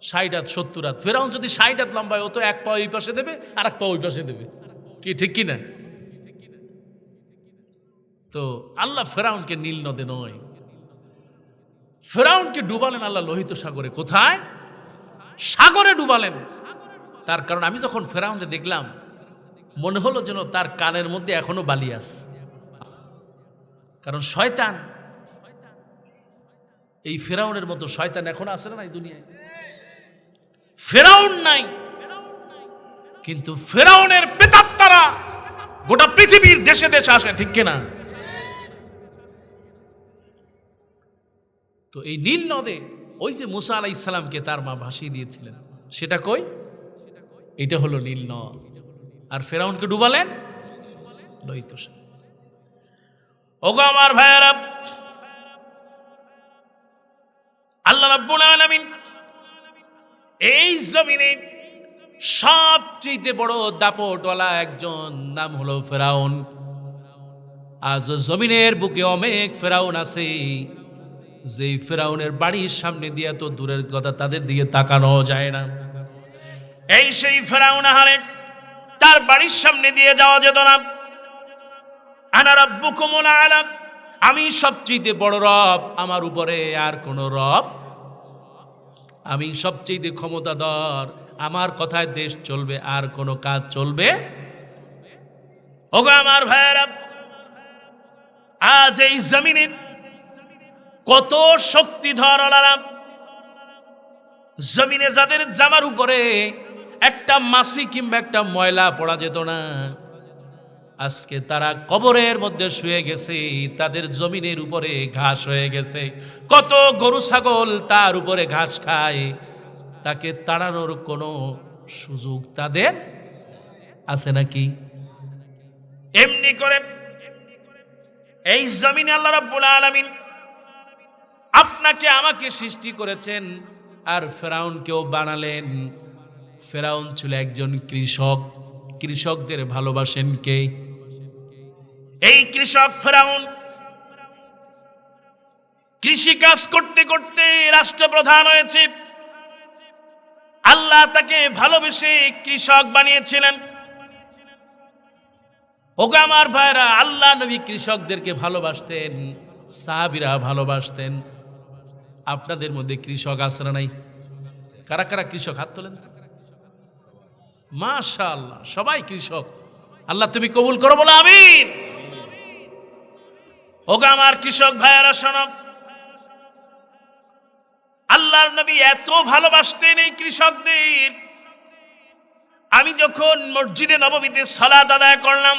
60 হাত 70 হাত। ফেরাউন যদি 60 হাত লম্বা হয়, ও তো 1 পা ওই পাশে দেবে আর 1 পা ওই পাশে দেবে, কি ঠিক কিনা? তো আল্লাহ ফেরাউনকে নীল নদে নয়, ফেরাউনকে ডুবালেন আল্লাহ লোহিত সাগরে। কোথায়? সাগরে ডুবালেন। তার কারণ আমি যখন ফেরাউনকে দেখলাম মনে হলো যেন তার কানের মধ্যে এখনো বালি আছে। কারণ শয়তান, এই ফেরাউনের মতো শয়তান এখন আছে না এই দুনিয়ায়? ফেরাউন নাই, কিন্তু ফেরাউনের প্রেতাত্মারা গোটা পৃথিবীর দেশে দেশে আসে, ঠিক কিনা? তো এই নীল নদে ওই যে মুসা আলাইহিস সালামকে তার মা ভাসিয়ে দিয়েছিলেন, সেটা কই? এটা হলো নীল নদ। আর ফেরাউনকে ডুবালেন লোহিত সাগর। ওগো আমার ভাইয়েরা, আল্লাহ রাব্বুল আলামিন এই জমিনে সবচেয়ে বড় দাপটওয়ালা একজন নাম হলো ফেরাউন। আজ জমিনের বুকে অনেক ফেরাউন আছে, যেই ফেরাউনের বাড়ির সামনে দিয়ে তো দূরের কথা, তাদের দিকে তাকানো যায় না। এই সেই ফেরাউন, আহারে তার বাড়ির সামনে দিয়ে যাওয়া যেত না। আনা রাব্বুকুমুল আ'লা, আমি সবচেয়ে বড় রব, আমার উপরে আর কোন রব, আমি সবচেয়ে ক্ষমতাধর, আমার কথায় দেশ চলবে, আর কোন কাজ চলবে। ওগো আমার ভাইয়েরা, আজ এই জমিনে কত শক্তিধর আলাম, জমিনে যাদের জামার উপরে একটা মাছি কিংবা একটা ময়লা পড়া যেত না, আজকে তারা কবরের মধ্যে শুয়ে গেছে, তাদের জমিনের উপরে ঘাস হয়ে গেছে। কত গরু ছাগল তার উপরে ঘাস খায়, তাকে তাড়ানোর কোনো সুযোগ তাদের আছে নাকি? এমনি করে এই জমিনে আল্লাহ রাব্বুল আলামিন আপনাকে আমাকে সৃষ্টি করেছেন, আর ফেরাউনকেও বানালেন। ফেরাউন ছিল একজন কৃষক। কৃষকদের ভালোবাসেন কে? এই কৃষক ফেরাউন কৃষি কাজ করতে করতে রাষ্ট্রপ্রধান হয়েছে। আল্লাহ তাকে ভালোবেসে কৃষক বানিয়েছিলেন। ওগো আমার ভাইরা, আল্লাহ নবী কৃষকদেরকে ভালোবাসতেন, সাহাবীরা ভালোবাসতেন। আপনাদের মধ্যে কৃষক আছে না নাই? কারা কারা কৃষক? হাত তোলেন। মাশাআল্লাহ, সবাই কৃষক। আল্লাহ তুমি কবুল করো, বলো আমিন। ওগো আমার কৃষক ভাইয়েরা শোনো, আল্লাহর নবী এত ভালোবাসতেন এই কৃষকদের। আমি যখন মসজিদে নববীতে সালাত আদায় করলাম,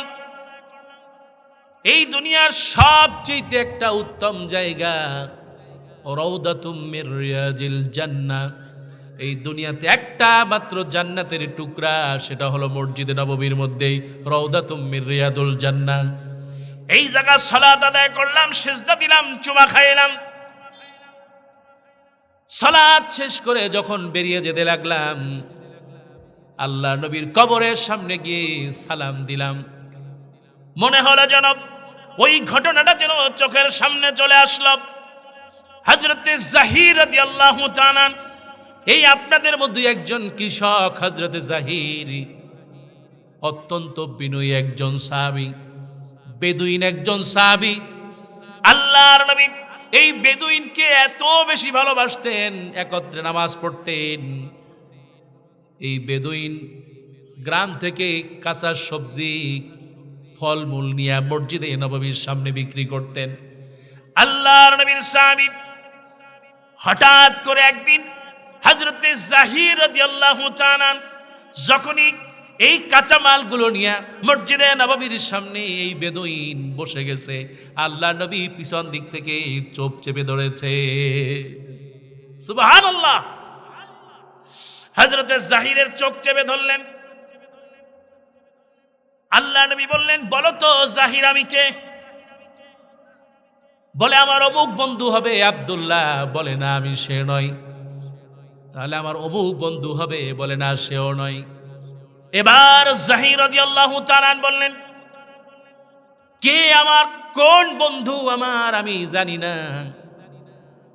এই দুনিয়ার সবচেয়ে একটা উত্তম জায়গা রাউদাতুম মির রিয়াজিল জান্নাহ, এই দুনিয়াতে একটা মাত্র জান্নাতের টুকরা, সেটা হলো মসজিদে নববীর মধ্যেই রাউদাতুম মির রিয়াদুল জান্নাহ। এই জায়গা সালাত আদায় করলাম, সিজদা দিলাম, চুমা খাইলাম। সালাত শেষ করে যখন বেরিয়ে যেতে লাগলাম, আল্লাহ নবীর কবরের সামনে গিয়ে সালাম দিলাম। মনে হলো যেন ওই ঘটনাটা যেন চোখের সামনে চলে আসলো। হযরতে জাহির রাদিয়াল্লাহু তাআলা, এই আপনাদের মধ্যে একজন কৃষক, হযরতে জাহির অত্যন্ত বিনয়ী একজন সাহাবী, বেদুইন একজন সাহাবী। আল্লাহর নবী এই বেদুইনকে এত বেশি ভালোবাসতেন, একত্রে নামাজ পড়তেন। এই বেদুইন গ্রাম থেকে কাঁচা সবজি ফলমূল নিয়ে মসজিদে নববীর সামনে বিক্রি করতেন। আল্লাহর নবীর সাহাবী হঠাৎ করে একদিন হযরতে জাহির রাদিয়াল্লাহু তাআলা যখনই এই কাঁচা মালগুলো নিয়ে মসজিদে নববীর সামনে এই বেদুইন বসে গেছে, আল্লাহ নবী পিছন দিক থেকে চোপ চেপে ধরেছে। সুবহানাল্লাহ। হযরতে জাহিরের চোখ চেপে ধরলেন। আল্লাহ নবী বললেন, বলো তো জাহির আমি কে? বলে আমার অমুক বন্ধু হবে আব্দুল্লাহ। বলে না, আমি সে নই। তাহলে আমার অমুক বন্ধু হবে? বলে না, সেও নয়। এবার জাহির রাদিয়াল্লাহু তাআলা বললেন, কে আমার, কোন বন্ধু আমার আমি জানি না,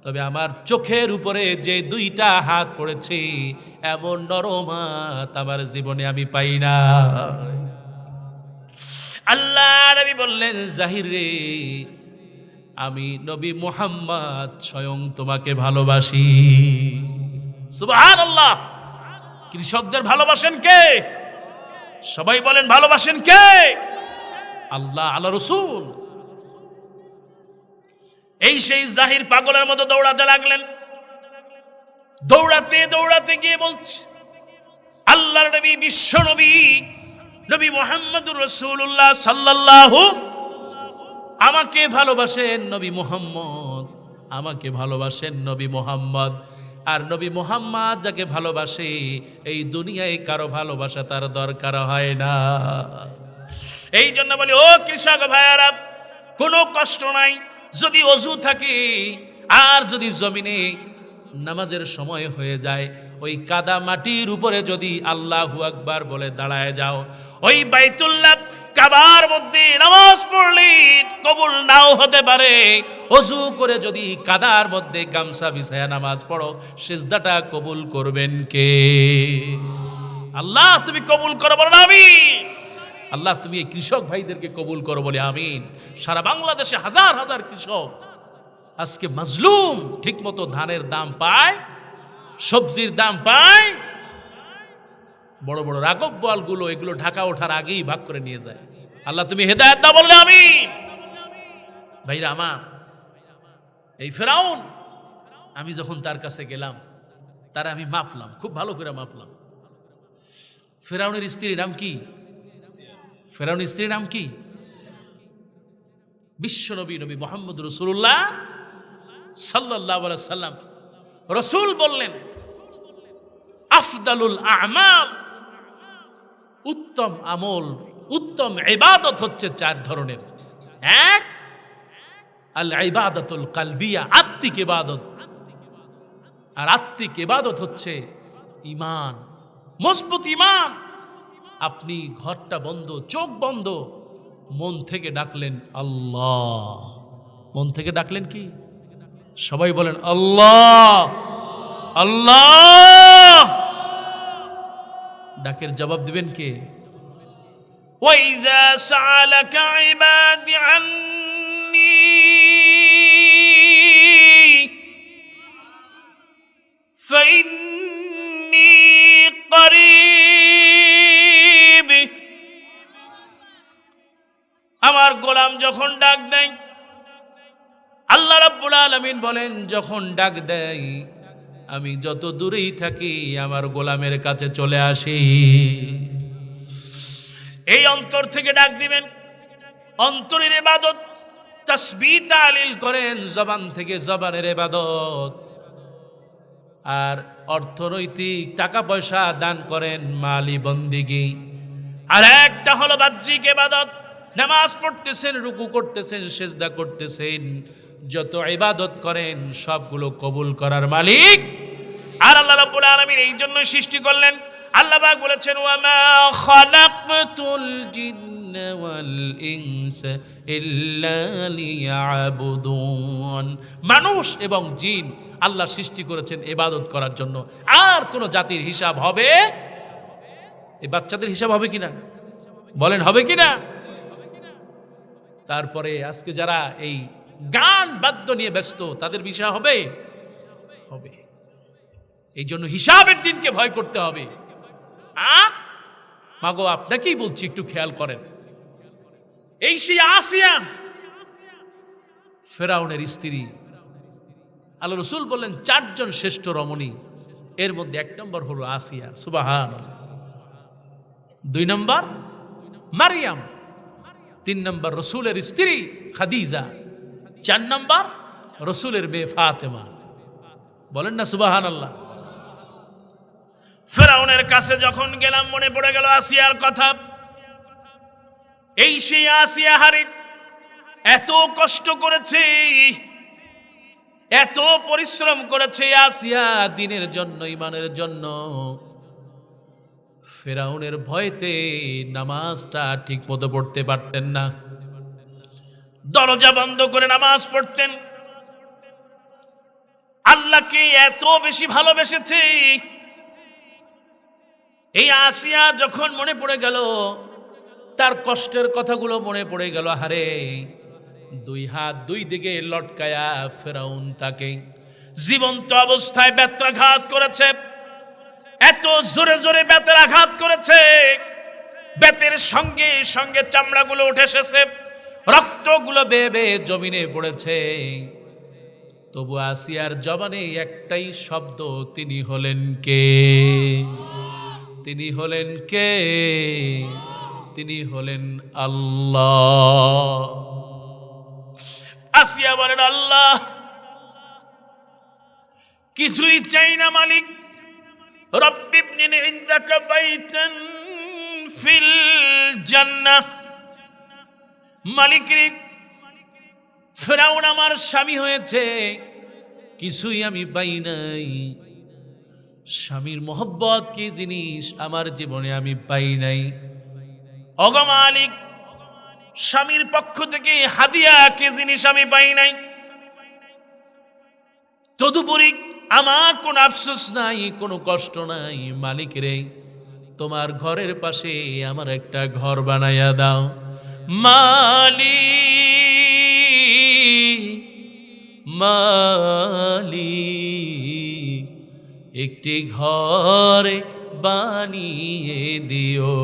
তবে আমার চোখের উপরে যে দুইটা হাত পড়েছে, এমন নরম হাত আমার জীবনে আমি পাই না। আল্লাহ নবী বললেন, জাহির রে, আমি নবী মুহাম্মদ স্বয়ং তোমাকে ভালোবাসি। সুবহানাল্লাহ। কৃষকদের ভালোবাসেন কে? সবাই বলেন, ভালোবাসেন কে? আল্লাহ, আল্লাহ রাসূল। এই সেই জাহির পাগলের মতো দৌড়াতে লাগলেন। দৌড়াতে দৌড়াতে গিয়ে বলছে, আল্লাহর নবী, বিশ্ব নবী নবী মুহাম্মদুর রাসূলুল্লাহ সাল্লাল্লাহু, আমাকে ভালোবাসেন নবী মুহাম্মদ, আমাকে ভালোবাসেন নবী মুহাম্মদ। আর নবী মুহাম্মদ যাকে ভালোবাসে এই দুনিয়ায় কারো ভালোবাসা তার দরকার হয় না। এই জন্য বলি, ও কৃষক ভাইয়ারা, কোনো কষ্ট নাই যদি অজু থাকে আর যদি জমিনে নামাজের সময় হয়ে যায়, ওই কাদা মাটির উপরে যদি আল্লাহু আকবার বলে দাঁড়ায় যাও, ওই বাইতুল্লাহ কাবার মধ্যে নামাজ পড়লে কবুল নাও হতে পারে। অজু করে যদি কাদার মধ্যে গামছা বিছায়া নামাজ পড়ো, সিজদাটা কবুল করবেন কে? আল্লাহ তুমি কবুল করো, বলো আমিন। আল্লাহ তুমি এই কৃষক ভাইদেরকে কবুল করো, বলে আমিন। সারা বাংলাদেশে হাজার হাজার কৃষক আজকে মাজলুম, ঠিক মতো ধানের দাম পায়, সবজির দাম পায়, বড় বড় রাগব বলগুলো এগুলো ঢাকা ওঠার আগেই ভাগ করে নিয়ে যায়। আল্লাহ তুমি হেদায়েত দাও, বললে আমিন। ভাইরা আমার, এই ফেরাউন, আমি যখন তার কাছে গেলাম, তার আমি মাপলাম, খুব ভালো করে মাপলাম। ফেরাউনের স্ত্রীর নাম কি? ফেরাউনের স্ত্রীর নাম কি? বিশ্বনবী নবী মুহাম্মদ রাসূলুল্লাহ সাল্লাল্লাহু আলাইহি সাল্লাম। রাসূল বললেন, আফদালুল আমাল, উত্তম আমল, উত্তম ইবাদত হচ্ছে চার ধরনের। এক, আল ইবাদাতুল কালবিয়া, আত্মিক ইবাদত। আর আত্মিক ইবাদত হচ্ছে ঈমান, মজবুত ঈমান। আপনি ঘরটা বন্ধ, চোখ বন্ধ, মন থেকে ডাকলেন আল্লাহ। মন থেকে ডাকলেন কি? সবাই বলেন আল্লাহ আল্লাহ। ডাকের জবাব দিবেন কে? ওয়াইজা সাআলাকা ইবাদি আন্নী ফাইন্নী করিব। আমার গোলাম যখন ডাক দেয়, আল্লাহ রাব্বুল আলামিন বলেন, যখন ডাক দেয় আমি যত দূরেই থাকি আমার গোলামের কাছে চলে আসি। এই অন্তর থেকে ডাক দিবেন, অন্তরের ইবাদত। তাসবিহ তাহলিল করেন, জবান থেকে জবানের ইবাদত। আর অর্থনৈতিক টাকা পয়সা দান করেন, মালি বন্দিগি। আর একটা হলো বাহ্যিক ইবাদত, নামাজ পড়তেছেন, রুকু করতেছেন, সিজদা করতেছেন, যত ইবাদত করেন সবগুলো কবুল করার মালিক আর আল্লাহ রাব্বুল আলামিন। এই জন্য সৃষ্টি করলেন। আল্লাহ পাক বলেছেন, ওয়া মা খালাকতুল জিন্না ওয়াল ইনসা ইল্লা লিয়াবুদুন। মানুষ এবং জিন আল্লাহ সৃষ্টি করেছেন ইবাদত করার জন্য। আর কোন জাতির হিসাব হবে? এই বাচ্চাদের হিসাব হবে কিনা বলেন, হবে কিনা? তারপরে আজকে যারা এই গান বাদ্য নিয়ে ব্যস্ত, তাদের বিষয় হবে? হবে। এই জন্য হিসাবের দিনকে ভয় করতে হবে। মাগো, আপনাকেই বলছি, একটু খেয়াল করেন। এই সেই আসিয়া, ফেরাউনের স্ত্রী। আল্লাহ রাসূল বললেন, চারজন শ্রেষ্ঠ রমণী, এর মধ্যে এক নম্বর হলো আসিয়া। সুবহানাল্লাহ। 2 নম্বর মারিয়াম, 3 নম্বর রাসূলের স্ত্রী খাদিজা, 4 নম্বর রাসূলের মেয়ে ফাতেমা। বলেন না সুবহানাল্লাহ। ফেরাউনের কাছে যখন গেলাম, মনে পড়ে গেল আসিয়ার কথা। এই সেই আসিয়া হারি, এত কষ্ট করেছে, এত পরিশ্রম করেছে আসিয়া দ্বীনের জন্য, ঈমানের জন্য। ফেরাউনের ভয়তে নামাজটা ঠিক মতো পড়তে পারতেন না, দরজা বন্ধ করে নামাজ পড়তেন। আল্লাহকে এত বেশি ভালোবেসেছে। এই আসিয়া যখন মনে পড়ে গেল, তার কষ্টের কথাগুলো মনে পড়ে গেল, হারে 2 হাত 2 দিকে লটকায়া ফেরাউন তাকে জীবন্ত অবস্থায় বেত্রাঘাত করেছে। এত জোরে জোরে বেতের আঘাত করেছে, বেতের সঙ্গে সঙ্গে চামড়াগুলো উঠে এসেছে, রক্তগুলো বেয়ে বেয়ে জমিনে পড়েছে। তবু আসিয়ার জবানে একটাই শব্দ, তিনি হলেন কে? তিনি হলেন কে? তিনি হলেন আল্লাহ। আসিয়া বলেন, আল্লাহ কিছুই চাই না মালিক, রব্বিবনি ইনদাকা বাইতান ফিল জান্নাহ। মালিক রে, ফিরআউন আমার স্বামী হয়েছে, কিছুই আমি পাই নাই। স্বামীর মোহব্বত কি জিনিস আমার জীবনে আমি পাই নাই। ওগো মালিক, স্বামীর পক্ষ থেকে হাদিয়া কি জিনিস আমি পাই নাই। তদুপরি আমার কোনো আফসোস নাই, কোনো কষ্ট নাই। মালিক রে, তোমার ঘরের পাশে আমার একটা ঘর বানাইয়া দাও। মালিক একটি ঘর বানিয়ে দিও,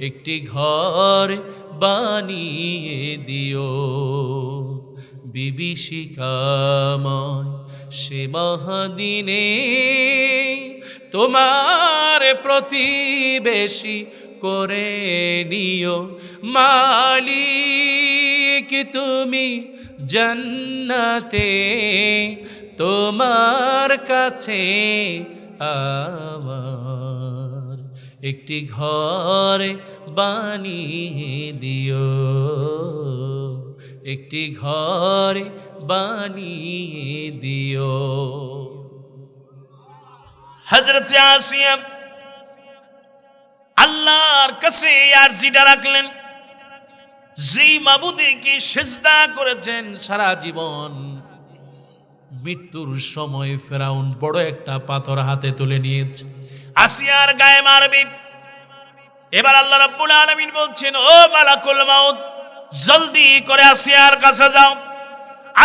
একটি ঘর বানিয়ে দিও। বিভীষিকাময় সে মহাদিনে তোমার প্রতিবেশী করে নিও। মালিক তুমি জান্নাতে তোমার কাছে আমার একটি ঘর বানিয়ে দিও, একটি ঘর বানিয়ে দিও। হযরত আসিয়া আল্লাহর কাছে আরজিটা রাখলেন, যেই মাবুদকে সিজদা করেছেন সারা জীবন, মৃত্যুর সময় ফেরাউন বড় একটা পাথর হাতে তুলে নিয়েছে, আসিয়ার গায়ে মারবে। এবার আল্লাহ রাব্বুল আলামিন বলছেন, ও মালাকুল মাউত, জলদি করে আসিয়ার কাছে যাও।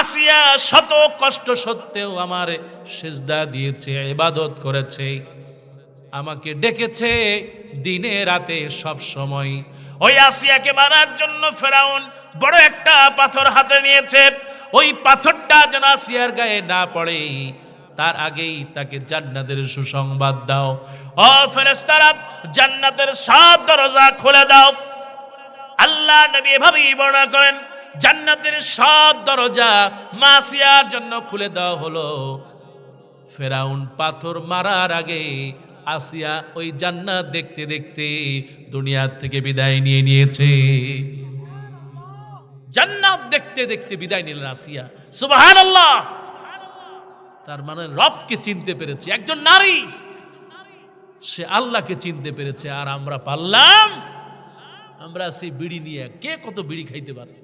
আসিয়া শত কষ্ট সত্ত্বেও আমার সিজদা দিয়েছে, ইবাদত করেছে, আমাকে ডেকেছে দিনে রাতে সব সময়। ওই আসিয়াকে মারার জন্য ফেরাউন বড় একটা পাথর হাতে নিয়েছে। ওই পাথরটা যেন আসিয়ার গায়ে না পড়ে, তার আগেই তাকে জান্নাতের সুসংবাদ দাও। ও ফেরেশতারা, জান্নাতের সব দরজা খুলে দাও। আল্লাহ নবী এভাবেই বর্ণনা করেন, জান্নাতের সব দরজা আসিয়ার জন্য খুলে দেওয়া হলো। ফেরাউন পাথর মারার আগে আসিয়া ওই জান্নাত দেখতে দেখতে দুনিয়ার থেকে বিদায় নিয়ে নিয়েছে। জান্নাত দেখতে দেখতে বিদায় নিলেন আসিয়া। সুবহানাল্লাহ। তার মানে রবকে চিনতে পেরেছে, একজন নারী, সে আল্লাহকে চিনতে পেরেছে। আর আমরা পারলাম? আমরা সেই বিড়ি নিয়ে কে কত বিড়ি খাইতে পারে,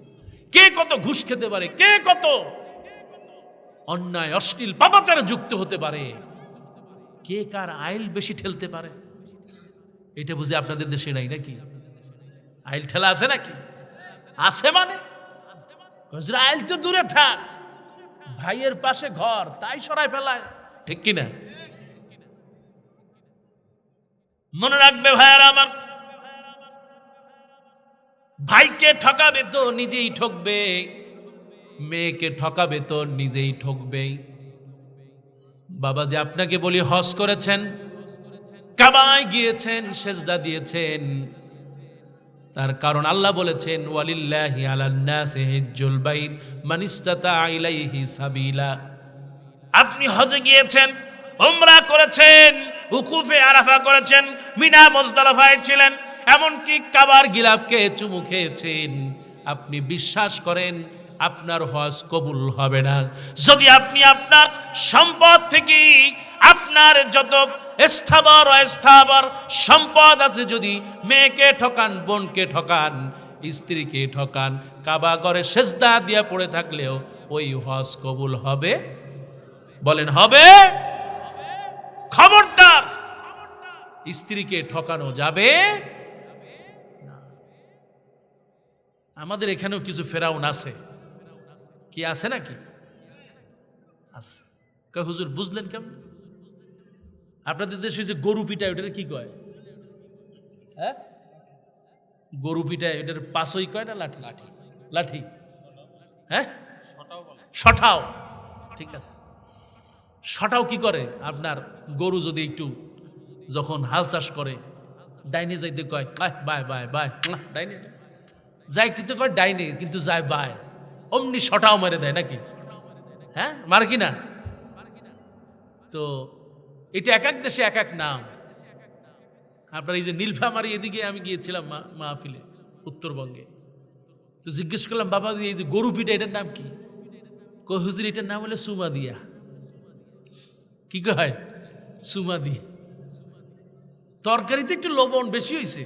কে কত ঘুষ খেতে পারে, কে কত অন্যায় অশ্লীল পাপাচারে যুক্ত হতে পারে, কে কার আইল বেশি ঠেলতে পারে, এটা বুঝে আপনাদের দেশে নাই নাকি? আইল ঠেলা আছে নাকি? আছে মানে আইল তো দূরে থাক, ভাইয়ের পাশে ঘর তাই সরাই ফেলায়, ঠিক কিনা? মনে রাখবে ভাইয়ারা আমার, ভাইকে ঠকাবে তো নিজেই ঠকবে, মেয়েকে ঠকাবে তো নিজেই ঠকবে। বাবা যে আপনাকে বলি হজ করেছেন, কাবায় গিয়েছেন, সেজদা দিয়েছেন, তার কারণ আল্লাহ বলেছেন, ওয়ালিল্লাহি আলান নাসি হিজ্জুল বাইত মান ইসতাতা ইলাইহি সাবিলা। আপনি হজে গিয়েছেন, উমরা করেছেন, উকুফে আরাফা করেছেন, মিনা মুজদালিফায় ছিলেন, এমনকি কাবার গিলাফকে চুমু খেয়েছেন। আপনি বিশ্বাস করেন আপনার হজ কবুল হবে না যদি আপনি আপনার সম্পদ থেকে আপনার যত স্থাবর অস্থাবর সম্পদ আছে যদি মেয়েকে ঠকান, বোনকে ঠকান, স্ত্রীকে ঠকান, কাবা ঘরে সেজদা দিয়া পড়ে থাকলেও ওই হজ কবুল হবে? বলেন হবে? খবরদার, স্ত্রীকে ঠকানো যাবে না। আমাদের এখানেও কিছু ফেরাউন আছে, কি আছে নাকি? আছে। কয় হুজুর বুঝলেন কেমন? আপনাদের দেশে যে গরু পিটায় ওটার কি কয়? হ্যাঁ, গরু পিটায় ওটার পাশই কয় না লাঠি? লাঠি, লাঠি। হ্যাঁ, শঠাও। ঠিক আছে, শঠাও কি করে? আপনার গরু যদি একটু যখন হাল চাষ করে ডাইনে যাইতে কয় বাই বাই বাই, ডাইনে যাই কিন্তু কয় ডাইনে, কিন্তু যায় বাই, অমনি শটাও মেরে দেয় নাকি? হ্যাঁ, মার কি না? তো এটা এক এক দেশে এক এক নাম। আপনার এই যে নীলফামারী, এদিকে আমি গিয়েছিলাম মাহফিলে উত্তরবঙ্গে, তো জিজ্ঞেস করলাম বাবা এই যে গরু পিঠা এটার নাম কি? কই হুজুর এটার নাম হলো সুমা দিয়া। কি কয়? সুমা দিয়া। তরকারিতে একটু লবণ বেশি হয়েছে,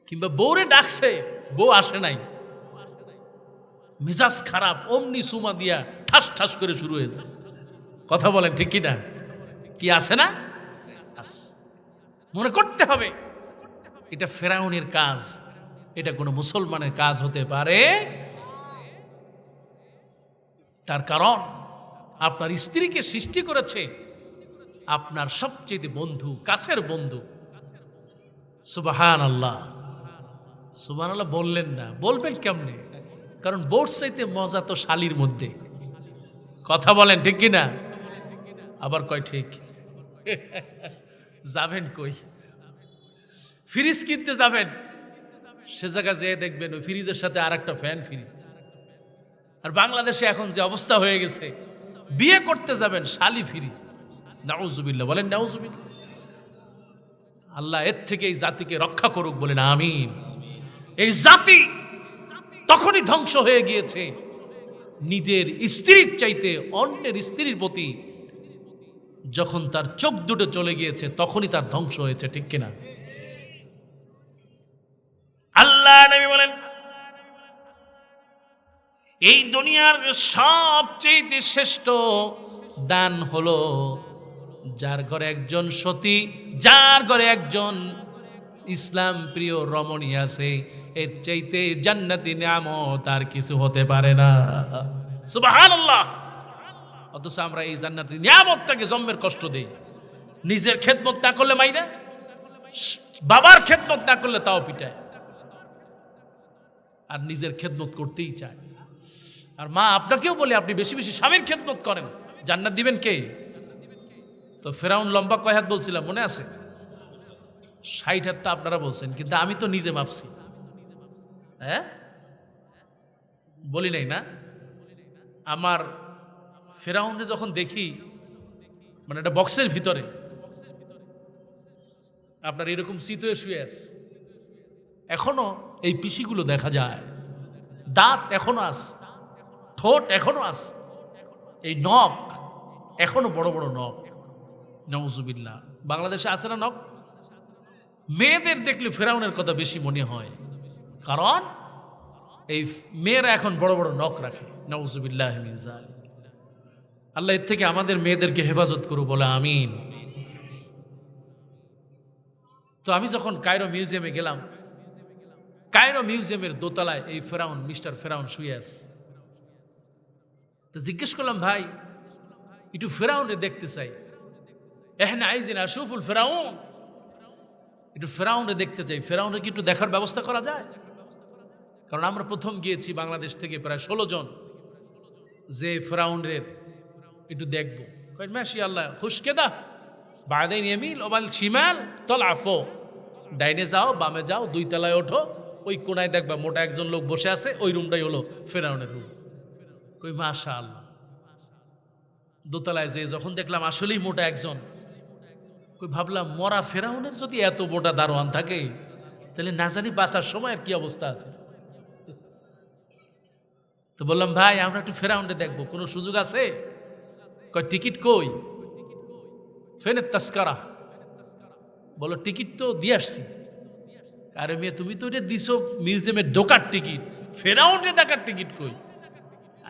কিংবা বউরে ডাকছে, বউ আসে নাই, মেজাজ খারাপ, অমনি সুমা দিয়া ঠাস ঠাস করে শুরু হয়ে যায়। কথা বলেন ঠিক কিনা? কি আছে না? মনে করতে হবে এটা ফেরাউনের কাজ, এটা কোনো মুসলমানের কাজ হতে পারে। তার কারণ আপনার স্ত্রীকে সৃষ্টি করেছে আপনার সবচেয়ে বন্ধু, কাছের বন্ধু। সুবহানাল্লাহ, সুবহানাল্লাহ বললেন না, বলবেন কেমনে? কারণ বোর চাইতে মজা তো শালির মধ্যে। কথা বলেন ঠিক কিনা? আবার কয় ঠিক। যাবেন কই? ফ্রিজ কিনতে যাবেন, সে জায়গায় যেয়ে দেখবেন ওই ফ্রিজের সাথে আর একটা ফ্যান ফ্রি। আর বাংলাদেশে এখন যে অবস্থা হয়ে গেছে, বিয়ে করতে যাবেন শালি ফ্রি। নাউজুবিল্লাহ, বলেন নাউজুবিল্লাহ। আল্লাহ এর থেকে এই জাতিকে রক্ষা করুক, বলেন আমিন। এই জাতি তখনই ধ্বংস হয়ে গিয়েছে নিজের স্ত্রীর চাইতে অন্যের স্ত্রীর প্রতি যখন তার চোখ দুটো চলে গিয়েছে, তখনই তার ধ্বংস হয়েছে, ঠিক কিনা? আল্লাহ নবী বলেন এই দুনিয়ার সবচেয়ে শ্রেষ্ঠ দান হলো যার ঘরে একজন সতী, যার ঘরে একজন ইসলাম প্রিয় রমণী আছে, এর চাইতে জান্নাতি নিয়ামত আর কিছু হতে পারে না। সুবহানাল্লাহ। অথচ আমরা এই জান্নাতি নিয়ামতটাকে জন্মের কষ্ট দেই। নিজের খেদমত না করলে মাইরা, বাবার খেদমত না করলে তাও পিটায়, আর নিজের খেদমত করতেই চায়। আর মা আপনাকেও বলে আপনি বেশি বেশি স্বামীর খেদমত করেন, জান্নাত দিবেন কে? তো ফেরাউন লম্বা কয় হাত বলছিলাম, মনে আছে? 60 হাত তো আপনারা বলছেন, কিন্তু আমি তো নিজে মাপছি। হ্যাঁ, বলি নাই না? আমার ফেরাউনকে যখন দেখি, মানে একটা বক্সের ভিতরে আপনার এরকম চিত হয়ে শুয়ে আছে, এখনো এই পিসিগুলো দেখা যায়, দাঁত এখনো আছে, ঠোঁট এখনো আছে, এই নখ এখনো বড় বড় নখ। নাউজুবিল্লাহ। বাংলাদেশে আছে না নখ? মেয়েদের দেখলে ফেরাউনের কথা বেশি মনে হয়, কারণ এই মেয়েরা এখন বড় বড় নখ রাখে। নাউজুবিল্লাহ মিন যালিক। আল্লাহ এর থেকে আমাদের মেয়েদেরকে হেফাজত করু, বলে আমিন। তো আমি যখন কায়রো মিউজিয়ামে গেলাম, কায়রো মিউজিয়ামের দোতলায় এই ফেরাউন, মিস্টার ফেরাউন শুয়ে আছে। তো জিজ্ঞেস করলাম, ভাই একটু ফেরাউনরে দেখতে চাই। এখানে আইজিন আশুফুল ফেরাউন, একটু ফেরাউনরে দেখতে চাই। ফেরাউনরে কি একটু দেখার ব্যবস্থা করা যায়? কারণ আমরা প্রথম গিয়েছি বাংলাদেশ থেকে প্রায় 16 জন, যে ফেরাউনের একটু দেখবো। মাশি আল্লাহ খুশকেদা বাদাইন ইয়ামিল ওয়াল শিমাল তলাফো, ডাইনে যাও বামে যাও, 2 তলায় ওঠো, ওই কোনায় দেখবা মোটা একজন লোক বসে আছে, ওই রুমটাই হলো ফেরাউনের রুম। কই মাশাআল্লাহ। দোতলায় যে যখন দেখলাম আসলেই মোটা একজন, কই ভাবলাম মরা ফেরাউনের যদি এত মোটা দারোয়ান থাকে, তাহলে না জানি বাঁচার সময় আর কি অবস্থা আছে। তো বললাম, ভাই আমরা একটু ফেরাউনরে দেখবো, কোনো সুযোগ আছে? কয় টিকিট কই? ফেনের তাস্কারা। বলো টিকিট তো দিয়ে আসছি। আরে মেয়ে, তুমি তো এটা দিছো মিউজিয়ামে ঢোকার টিকিট, ফেরাউনরে দেখার টিকিট কই?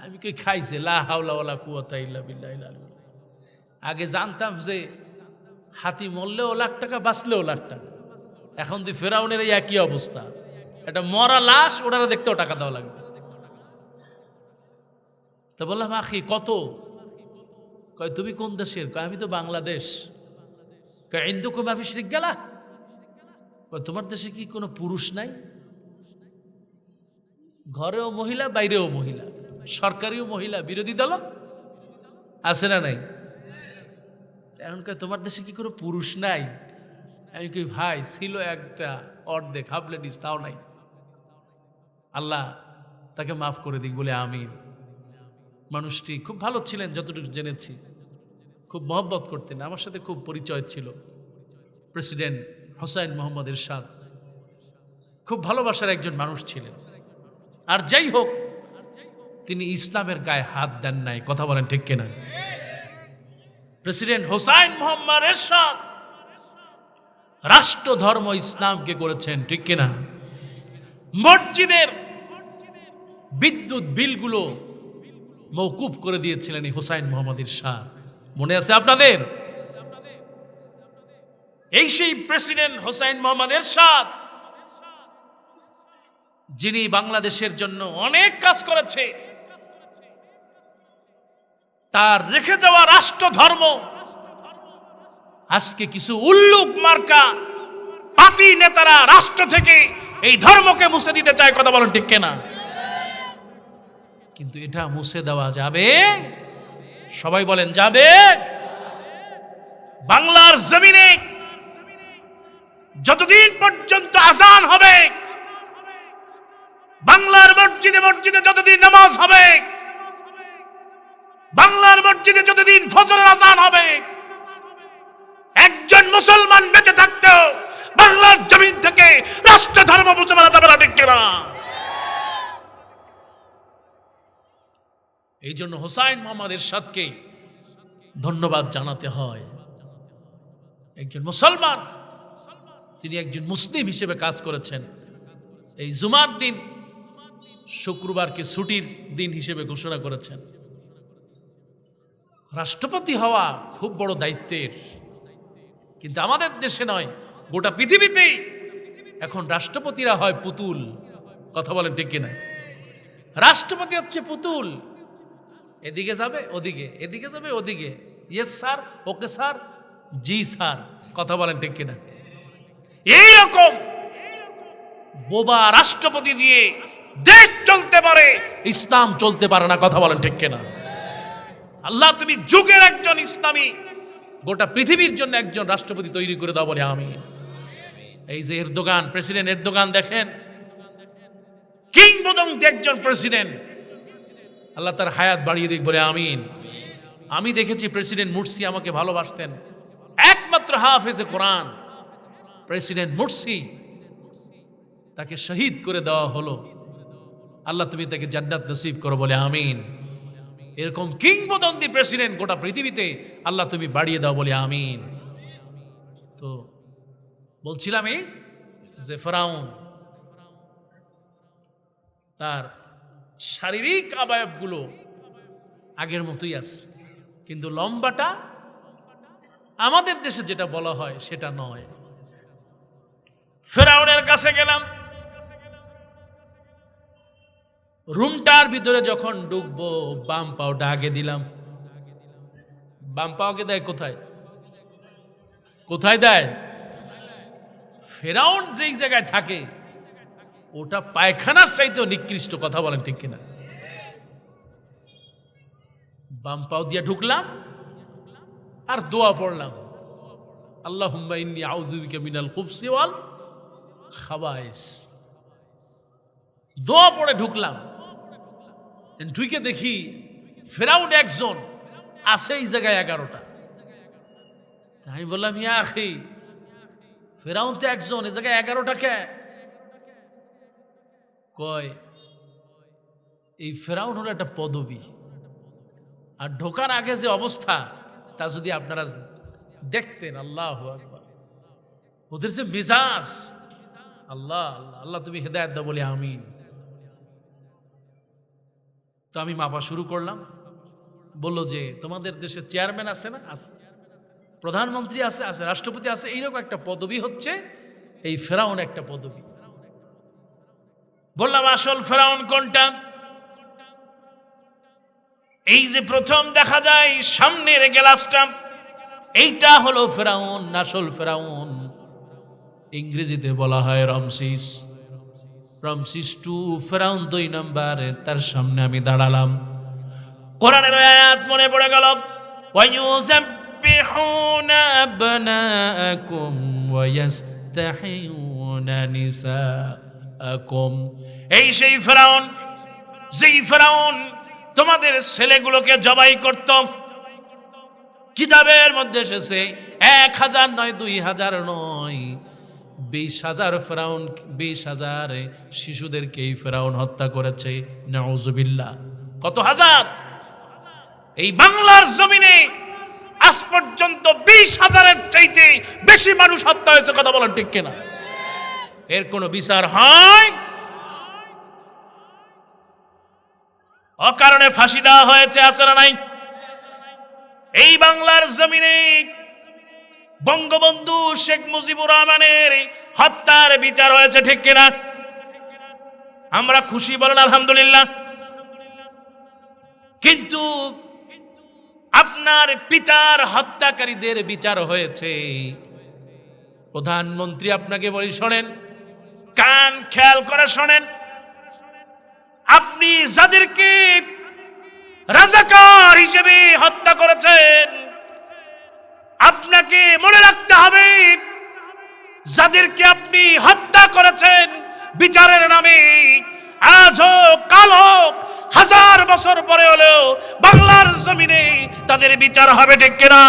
আমি কই খাইছে, লা হাওলা ওয়ালা কুওয়াতা ইল্লা বিল্লাহিল আলিয়্যিল আযীম। আগে জানতাম যে হাতি মরলেও লাখ টাকা, বাঁচলেও লাখ টাকা। এখন যে ফেরাউনের এই একই অবস্থা, একটা মরা লাশ, ওনারা দেখতেও টাকা দেওয়া লাগবে। তো বললাম, আখি কত? কয় তুমি কোন দেশের? কয় আমি তো বাংলাদেশ। কয় ইন্দুকুম আফিস রিজ্জালা, তোমার দেশে কি কোনো পুরুষ নাই? ঘরেও মহিলা, বাইরেও মহিলা, সরকারিও মহিলা, বিরোধী দল আছে না নাই? এখন কয় তোমার দেশে কি কোনো পুরুষ নাই? আমি কি ভাই ছিল একটা অর্ধেক হাফ লেডিস, তাও নাই। আল্লাহ তাকে মাফ করে দিক বলে আমিন। মানুষটি খুব ভালো ছিলেন, যতটুকু জেনেছি খুব মহব্বত করতেন, আমার সাথে খুব পরিচয় ছিল। প্রেসিডেন্ট হোসাইন মোহাম্মদ এরশাদ খুব ভালোবাসার একজন মানুষ ছিলেন। আর যাই হোক, তিনি ইসলামের গায়ে হাত দেন নাই, কথা বলেন ঠিক কিনা? প্রেসিডেন্ট হোসাইন মোহাম্মদ এরশাদ রাষ্ট্র ধর্ম ইসলামকে করেছেন, ঠিক কিনা? মসজিদের বিদ্যুৎ বিলগুলো মওকুফ করে দিয়েছিলেন এই হোসাইন মোহাম্মদ এরশাদ, মনে আছে আপনাদের? এই সেই প্রেসিডেন্ট হোসাইন মোহাম্মদ এরশাদ, যিনি বাংলাদেশের জন্য অনেক কাজ করেছে। তার রেখে যাওয়া রাষ্ট্র ধর্ম আজকে কিছু উল্লুক মার্কা পাতি নেতারা রাষ্ট্র থেকে এই ধর্মকে মুছে দিতে চায়, কথা বলেন ঠিক কিনা? কিন্তু এটা মুছে দেওয়া যাবে? সবাই বলেন যাবে? বাংলার জমিনে যতদিন পর্যন্ত আযান হবে, বাংলার মসজিদে মসজিদে যতদিন নামাজ হবে, বাংলার মসজিদে যতদিন ফজরের আযান হবে, একজন মুসলমান বেঁচে থাকতেও বাংলার জমিন থেকে রাষ্ট্র ধর্ম মুছে ফেলা যাবে না, ঠিক কিনা? এই জন্য হোসাইন মোহাম্মদ এরশাদকে ধন্যবাদ জানাতে হয়। একজন মুসলমান, তিনি একজন মুসলিম হিসেবে কাজ করেছেন। এই জুমার দিন শুক্রবারকে ছুটির দিন হিসেবে ঘোষণা করেছেন। রাষ্ট্রপতি হওয়া খুব বড় দায়িত্বের, কিন্তু আমাদের দেশে নয়, গোটা পৃথিবীতেই এখন রাষ্ট্রপতিরা হয় পুতুল, কথা বলেন ঠিক কিনা? রাষ্ট্রপতি হচ্ছে পুতুল, এদিকে যাবে ওদিকে, এদিকে যাবে ওদিকে, ইয়েস স্যার, ওকে স্যার, জি স্যার, কথা বলেন ঠিক কিনা? এইরকম বোবা রাষ্ট্রপতি দিয়ে দেশ চলতে পারে, ইসলাম চলতে পারে না, কথা বলেন ঠিক কিনা? আল্লাহ তুমি যুগের একজন ইসলামী, গোটা পৃথিবীর জন্য একজন রাষ্ট্রপতি তৈরি করে দাও বলে আমিন। এই যে এরদোগান, প্রেসিডেন্ট এরদোগান দেখেন, কিংবদন্তি একজন প্রেসিডেন্ট, আল্লাহ তার হায়াত বাড়িয়ে দিক বলে আমিন। আমি দেখেছি প্রেসিডেন্ট মুরসি আমাকে ভালোবাসতেন, একমাত্র হাফেজে কোরআন প্রেসিডেন্ট মুরসি, তাকে শহীদ করে দেওয়া হলো। আল্লাহ তুমি তাকে জান্নাত নসিব করো বলে আমিন। এরকম কিংবদন্তি প্রেসিডেন্ট গোটা পৃথিবীতে আল্লাহ তুমি বাড়িয়ে দাও বলে আমিন। তো বলছিলাম এই যে ফেরাউন তার শারীরিক অবয়বগুলো আগের মতোই আছে, কিন্তু লম্বাটা আমাদের দেশে যেটা বলা হয় সেটা নয়। ফেরাউনের কাছে গেলাম, রুমটার ভিতরে যখন ঢুকবো বাম পাওটা আগে দিলাম। বাম পাওকে দেয় কোথায়? কোথায় দেয়? ফেরাউন যেই জায়গায় থাকে ওটা পায়খানার চাইতেও নিকৃষ্ট, কথা বলেন ঠিক কিনা? বাম পাও দিয়ে ঢুকলাম আর দোয়া পড়লাম, আল্লাহুম্মা ইন্নী আউযু বিকা মিনাল খুবসি ওয়াল খাবাইস। দোয়া পড়ে ঢুকলাম, ঢুকে দেখি ফেরাউন একজন আছে এই জায়গায় 11টা। আমি বললাম ইয়া আখি, ফেরাউন তো একজন, এই জায়গায় 11টা কে? কয় এই ফেরাউন হলো একটা পদবী, আর ঢোকার আগে যে অবস্থা তা যদি আপনারা দেখতেন, আল্লাহু আকবার, ওদের যে মিজাজ, আল্লাহ আল্লাহ আল্লাহ তুমি হেদায়েত দাও বলে আমিন। তো আমি মাপা শুরু করলাম, বললো যে তোমাদের দেশে চেয়ারম্যান আছে না? আছে। প্রধানমন্ত্রী আছে? আছে। রাষ্ট্রপতি আছে। এইরকম একটা পদবী হচ্ছে এই ফেরাউন একটা পদবী। বললাম আসল ফেরাউন কোনটা? এই যে প্রথম দেখা যায় সামনের গ্লাসটা, এইটা হলো ফেরাউন, আসল ফেরাউন। ইংরেজিতে বলা হয় রামসিস। রামসিস 2, ফেরাউন 2 নম্বরে। তার সামনে আমি দাঁড়ালাম, কোরআনের আয়াত মনে পড়ে গেল, ইউযাব্বিহুনা আবনাআকুম ওয়া ইস্তাহিয়ুনা নিসাআকুম। এই সেই ফিরআউন, যেই ফিরআউন তোমাদের ছেলেগুলোকে জবাই করত। কিতাবের মধ্যে এসেছে 1000 নয়, 2000 নয়, 20,000 ফিরআউন, 20,000 শিশুদেরকে এই ফিরআউন হত্যা করেছে। নাউজুবিল্লাহ। কত হাজার? এই বাংলার জমিনে আজ পর্যন্ত 20,000-এর চাইতে বেশি মানুষ হত্যা হয়েছে। কথা বলেন ঠিক কিনা? এর কোনো বিচার হয়? অকারণে ফাঁসি দেওয়া হয়েছে, আছে না নাই? এই বাংলার জমিনে বঙ্গবন্ধু শেখ মুজিবুর রহমানের হত্যার বিচার হয়েছে, ঠিক কিনা? আমরা খুশি, বলেন আলহামদুলিল্লাহ। কিন্তু আপনার পিতার হত্যাকারীদের বিচার হয়েছে। প্রধানমন্ত্রী আপনাকে বলি, শোনেন, কান খেয়াল করে শোনেন, আপনি যাদেরকে রাজাকার হিসেবে হত্যা করেছেন, আপনাকে মনে রাখতে হবে, যাদেরকে আপনি হত্যা করেছেন বিচারের নামে, আজও কালো 1000 বছর পরে হলেও বাংলার জমিনে তাদের বিচার হবে, ঠিক কিনা?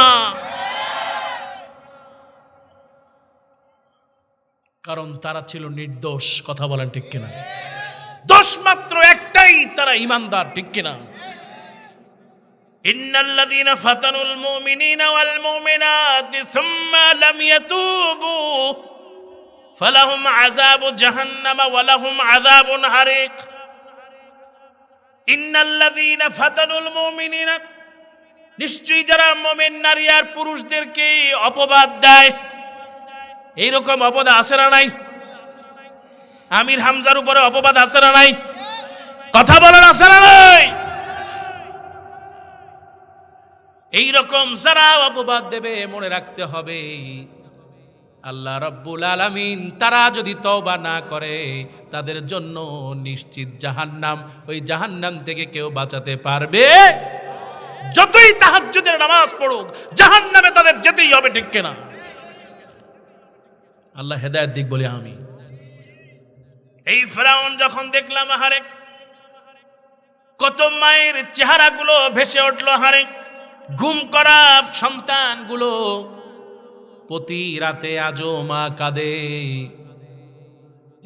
কারণ তারা ছিল নির্দোষ। কথা বলেন ঠিক কিনা? দোষ মাত্র একটাই, তারা ঈমানদার, ঠিক কিনা? ইন্নাল্লাযীনা ফাতানুল মুমিনিনা ওয়াল মুমিনাতি সুম্মা লাম ইয়াতুবু ফালাহুম আযাবু জাহান্নাম ওয়া লাহুম আযাবুন হারিক। ইন্নাল্লাযীনা ফাতানুল মুমিনিনা, নিশ্চয়ই যারা মুমিন নারী আর পুরুষদেরকে অপবাদ দেয়, এইরকম অপবাদ আছে না নাই? আমির হামজার উপরে অপবাদ আছে না নাই? কথা বলেন, আছে না নাই? এইরকম যারা অপবাদ দেবে, মনে রাখতে হবে আল্লাহ রাব্বুল আলামিন তারা যদি তওবা না করে, তাদের জন্য নিশ্চিত জাহান্নাম। ওই জাহান্নাম থেকে কেউ বাঁচাতে পারবে? যতই তাহাজ্জুদের নামাজ পড়ুক, জাহান্নামে তাদের যেতেই হবে, ঠিক কিনা? আল্লাহ হেদায়েত দিক বলে আমি। এই ফিরআউন যখন দেখলাম, আহারে কত মায়ের চেহারাগুলো ভেসে উঠলো, আহারে ঘুম করা সন্তানগুলো প্রতি রাতে আজও মা কাঁদে।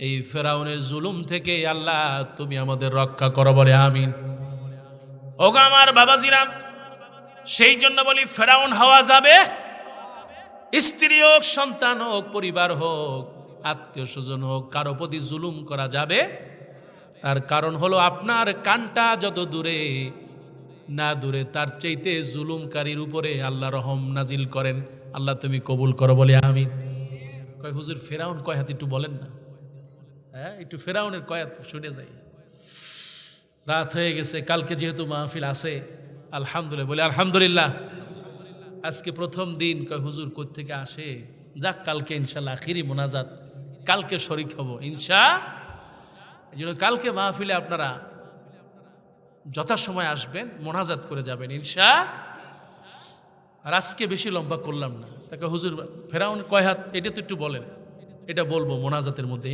এই ফিরআউনের জুলুম থেকে আল্লাহ তুমি আমাদের রক্ষা করো, বলে আমিন। ওগো আমার বাবাজিরা, সেই জন্য বলি, ফিরআউন হওয়া যাবে, স্ত্রী হোক, সন্তান হোক, পরিবার হোক, আত্মীয় স্বজন হোক, কারো প্রতি জুলুম করা যাবে। তার কারণ হলো আপনার কানটা যত দূরে না দূরে, তার চাইতে জুলুমকারীর উপরে আল্লাহ রহম নাজিল করেন। আল্লাহ তুমি কবুল করো, বলে আমিন। কয় হুজুর ফিরআউন কয় হাত একটু বলেন না? হ্যাঁ, একটু ফিরআউনের কয় হাত শুনে যাই। রাত হয়ে গেছে, কালকে যেহেতু মাহফিল আছে, আলহামদুলিল্লাহ বলে আলহামদুলিল্লাহ। আজকে প্রথম দিন। কয় হুজুর কোত্থেকে আসে? যাক, কালকে ইনশাল্লাহ আখিরি মোনাজাত, কালকে শরীক হব এই জন্য কালকে মাহফিলে আপনারা যথাসময় আসবেন, মোনাজাত করে যাবেন আর আজকে বেশি লম্বা করলাম না। তাকে হুজুর ফিরআউন কয় হাত, এটা তো একটু বলেন। এটা বলবো মোনাজাতের মধ্যে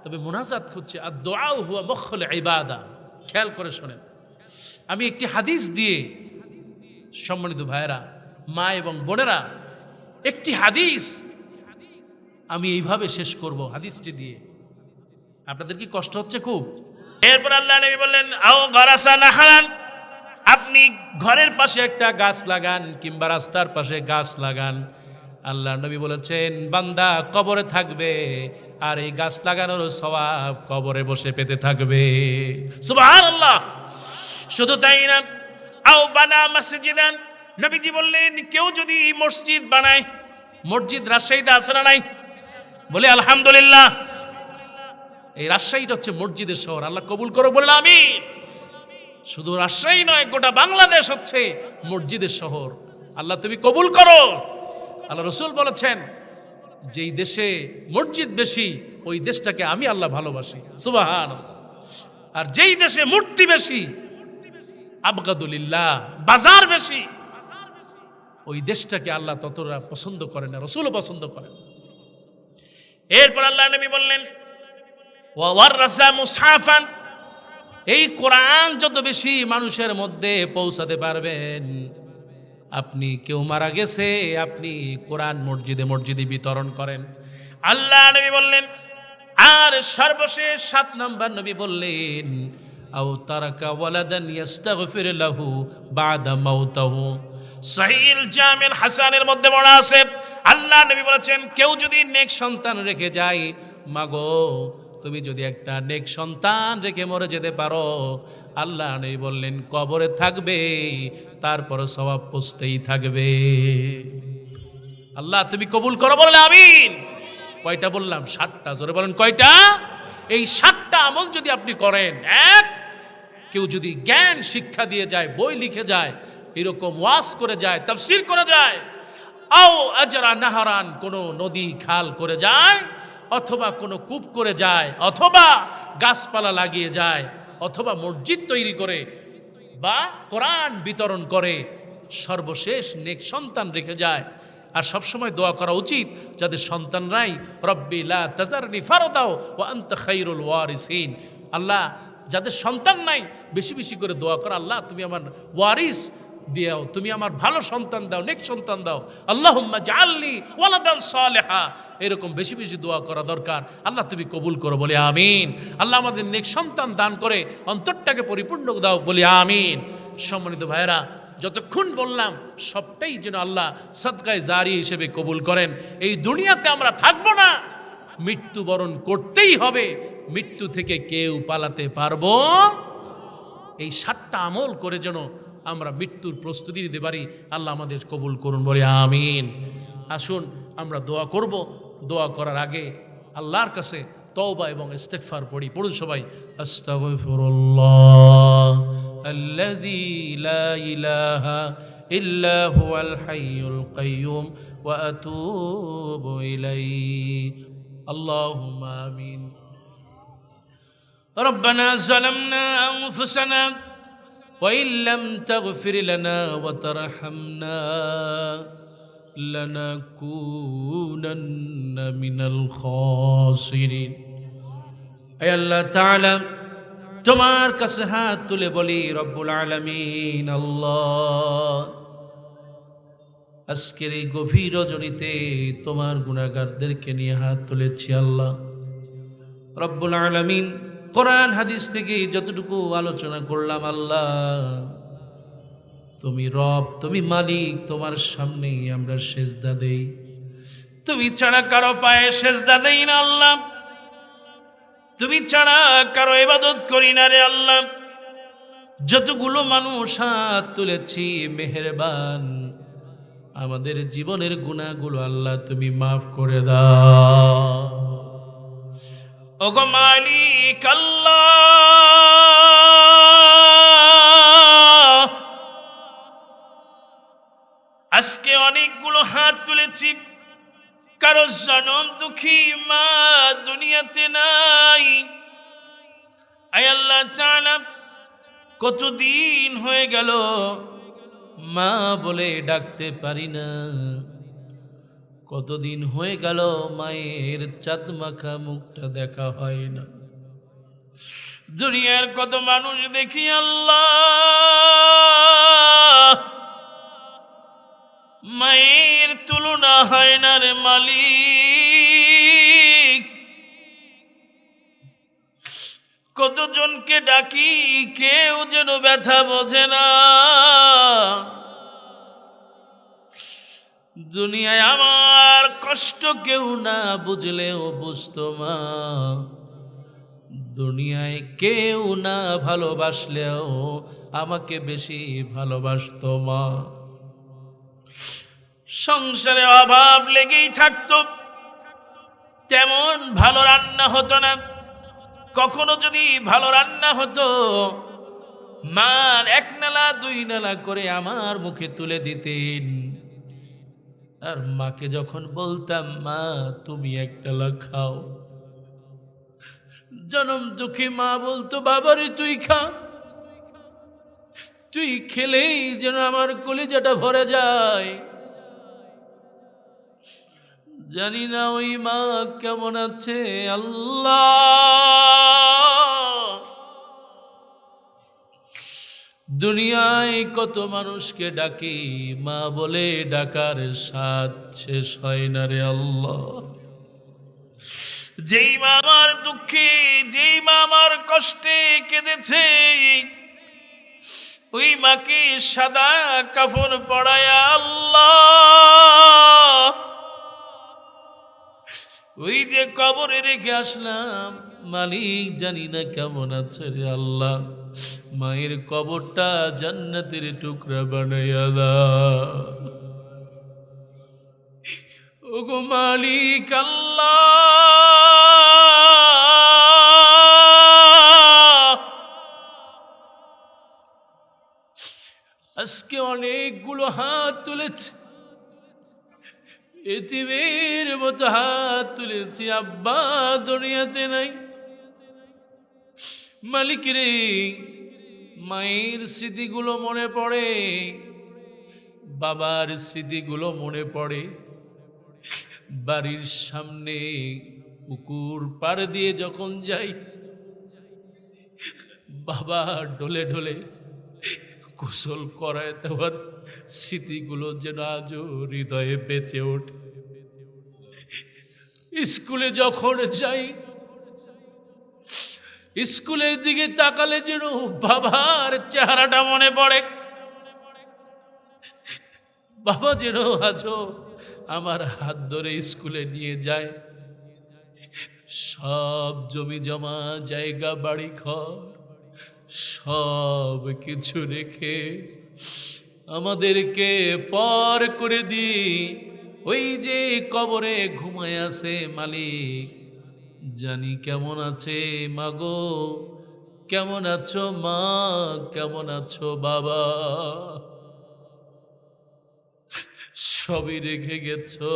তবে মোনাজাত হচ্ছে আদ-দুআ হুয়া মুখুল ইবাদা। খেয়াল করে শোনেন, আমি একটি হাদিস দিয়ে, সম্মানিত ভাইয়েরা, মা এবং বোনেরা, একটি হাদিস আমি এইভাবে শেষ করব, হাদিসটি দিয়ে। আপনাদের কি কষ্ট হচ্ছে খুব? এরপর আল্লাহ নবী বললেন, আও গারাসা নাহারান, আপনি ঘরের পাশে একটা গাছ লাগান কিংবা রাস্তার পাশে গাছ লাগান। আল্লাহ নবী বলেছেন, বান্দা কবরে থাকবে আর এই গাছ লাগানোর সওয়াব কবরে বসে পেতে থাকবে। সুবহানাল্লাহ। শুধু তাই না, আও বানা মসজিদান, নবীজি বললেন, কেউ যদি মসজিদ বানায়, মসজিদ রাজশাহীতে আছে না নাই? বলে আলহামদুলিল্লাহ। এই রাজশাহীটা হচ্ছে মসজিদের শহর, আল্লাহ কবুল করো, বলে আমিন। শুধু রাজশাহী নয়, গোটা বাংলাদেশ হচ্ছে মসজিদের শহর। আল্লাহ তুমি কবুল করো। আল্লাহ রসুল বলেছেন, যেই দেশে মসজিদ বেশি, ওই দেশটাকে আমি আল্লাহ ভালোবাসি। সুবহানাল্লাহ। আর যেই দেশে মূর্তি বেশি, আবগাদুলিল্লাহ, বাজার বেশি, ওই দেশটাকে আল্লাহ ততটা পছন্দ করে না, রাসূলও পছন্দ করেন। এরপর আল্লাহ নবী বললেন ওয়া ওয়ারাসা মুসহাফান, এই কোরআন যত বেশি মানুষের মধ্যে পৌঁছাতে পারবেন, আপনি কেউ মারা গেছে আপনি কোরআন মসজিদে মসজিদে বিতরণ করেন। আল্লাহ নবী বললেন, আর সর্বশেষ 7 নম্বর নবী বললেন আও তারাকা ওয়ালাদান ইস্তাগফির লাহু বাদা মাউতাহু। সহিহ জামিল হাসানের মধ্যে বলা আছে, আল্লাহ নবী বলেছেন কেউ যদি নেক সন্তান রেখে যায়, মাগো তুমি যদি একটা নেক সন্তান রেখে মরে যেতে পারো, আল্লাহ নবী বললেন কবরে থাকবে, তারপর সওয়াব পৌঁছতেই থাকবে। আল্লাহ তুমি কবুল করো, বলেন আমিন। কয়টা বললাম? 7টা। জোরে বলেন কয়টা? এই 7টা আমল যদি আপনি করেন, এক, কেউ যদি জ্ঞান শিক্ষা দিয়ে যায়, বই লিখে যায়, এরকম ওয়াজ করে যায়, তাফসীর করে যায়, আও আজরা নাহারান, কোনো নদী খাল করে যায়, অথবা কোনো কূপ করে যায়, অথবা গাছপালা লাগিয়ে যায়, অথবা মসজিদ তৈরি করে, বা কোরআন বিতরণ করে, সর্বশেষ নেক সন্তান রেখে যায়। আর সবসময় দোয়া করা উচিত যাদের সন্তান নাই, রব্বি লা তাজারনি ফারদাও ওয়া আনতা খায়রুল ওয়ারিসিন। আল্লাহ যাদের সন্তান নাই বেশি বেশি করে দোয়া করা, আল্লাহ তুমি আমার ওয়ারিস দিও, তুমি আমার ভালো সন্তান দাও, নেক সন্তান দাও, আল্লাহুম্মা জাআলনি ওয়ালাদান সালিহা, এরকম বেশি বেশি দোয়া করা দরকার। আল্লাহ তুমি কবুল করো, বলি আমিন। আল্লাহ আমাদের নেক সন্তান দান করে অন্তরটাকে পরিপূর্ণ দাও, বলি আমিন। সম্মানিত ভাইরা, যতক্ষণ বললাম সবটাই যেন আল্লাহ সদকায়ে জারি হিসেবে কবুল করেন। এই দুনিয়াতে আমরা থাকবো না, মৃত্যুবরণ করতেই হবে, মৃত্যু থেকে কেউ পালাতে পারবো। এই 7টা আমল করে যেন আমরা মৃত্যুর প্রস্তুতি নিতে পারি। আল্লাহ আমাদের কবুল করুন, বলে আমিন। আসুন আমরা দোয়া করব। দোয়া করার আগে আল্লাহর কাছে তওবা এবং ইস্তিগফার পড়ি। পড়ুন সবাই, আস্তাগফিরুল্লাহ আল্লাযী লা ইলাহা ইল্লা হুয়াল হাইয়ুল কাইয়্যুম ওয়া আতুবু ইলাইহি। আল্লাহুম্মা আমিন। রব্বানা যালামনা আনফুসানা وإن لم تغفر لنا وترحمنا لنكونن من الخاسرين। أي الله تعالى তোমার কাছে হাত তুলে বলি, রব্বুল আলামিন আল্লাহ, আজকের এই গভীর রজনীতে তোমার গুনাহগারদেরকে নিয়ে হাত তুলেছি আল্লাহ রব্বুল আলামিন। কোরআন হাদিস থেকে যতটুকু আলোচনা করলাম আল্লাহ, তুমি রব, তুমি মালিক, তোমার সামনেই আমরা সেজদা দেই, তুমি ছাড়া কারো পায়ে সেজদা দেই না আল্লাহ, তুমি ছাড়া কারো ইবাদত করি না রে আল্লাহ। যতগুলো মানুষ হাত তুলেছি, মেহেরবান আমাদের জীবনের গুনাহগুলো আল্লাহ তুমি মাফ করে দাও। ওগো মালিক আল্লাহ, আজকে অনেকগুলো হাত তুলেছি, কারো জনম দুঃখী মা দুনিয়াতে নাই। আয় আল্লাহ তাআলা, কতদিন হয়ে গেল মা বলে ডাকতে পারি না, কতদিন হয়ে গেল মায়ের চাঁদ মাখা মুখটা দেখা হয় না। দুনিয়ার কত মানুষ দেখি আল্লাহ, মায়ের তুলনা হয় না রে মালিক। কতজনকে ডাকি, কেউ যেন ব্যথা বোঝে না। দুনিয়ায় আমার কষ্ট কেউ না বুঝলেও বুঝতো মা, দুনিয়ায় কেউ না ভালোবাসলেও আমাকে বেশি ভালোবাসতো মা। সংসারে অভাব লেগেই থাকতো, তেমন ভালো রান্না হতো না। কখনো যদি ভালো রান্না হতো, মা 1 নালা 2 নালা করে আমার মুখে তুলে দিতেন। আর মাকে যখন বলতাম, মা তুমি 1 ডালা খাও, জনম দুঃখী মা বলতো, বাবারে তুই খা, তুই খেলেই যেন আমার কলিজাটা ভরে যায়। জানি না ওই মা কেমন আছে আল্লাহ। দুনিয়ায় কত মানুষকে ডাকি, মা বলে ডাকার স্বাদ শেষ হয় না রে আল্লাহ। যেই মা আমার দুঃখে, যেই মা আমার কষ্টে কেঁদেছে, ওই মাকে সাদা কাফন পড়ায়া আল্লাহ ওই যে কবরে রেখে আসলাম, মালিক জানি না কেমন আছে রে আল্লাহ। মায়ের কবরটা জান্নাতের টুকরা বানাইয়া দাও। ওগো মালিক আল্লাহ, আজকে অনেকগুলো হাত তুলেছে, এতিমের মতো হাত তুলেছি। আব্বা দুনিয়াতে নাই। মালিক রে, মায়ের স্মৃতিগুলো মনে পড়ে, বাবার স্মৃতিগুলো মনে পড়ে। বাড়ির সামনে পুকুর পাড় দিয়ে যখন যাই, বাবা ঢলে ঢলে গোসল করায় দেওয়ার স্মৃতিগুলো যেন আজও হৃদয়ে বেঁচে ওঠে। স্কুলে যখন যাই, স্কুলের দিকে তাকালে যেন বাবার চেহারাটা মনে পড়ে। বাবা যেন আজও আমার হাত ধরে স্কুলে নিয়ে যায়। সব জমি জমা জায়গা বাড়ি ঘর সব কিছু রেখে আমাদেরকে পর করে দিয়ে ওই যে কবরে ঘুমায় আছে মালিক, জানি কেমন আছে মাগো, কেমন আছো মা, কেমন আছো বাবা, সবই রেখে গেছো।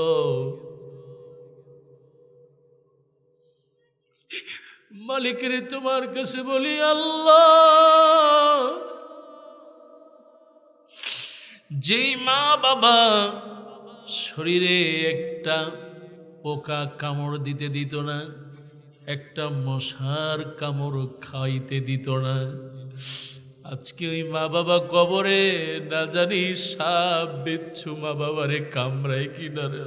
মালিকের তোমার কাছে বলি আল্লাহ, যেই মা বাবা শরীরে একটা পোকা কামড় দিতে দিত না, একটা মশার কামড় খাইতে দিত না, আজকে ওই মা বাবা কবরে না জানি সাপ বিচ্ছু মা বাবারে কামড়ায় কিনা রে।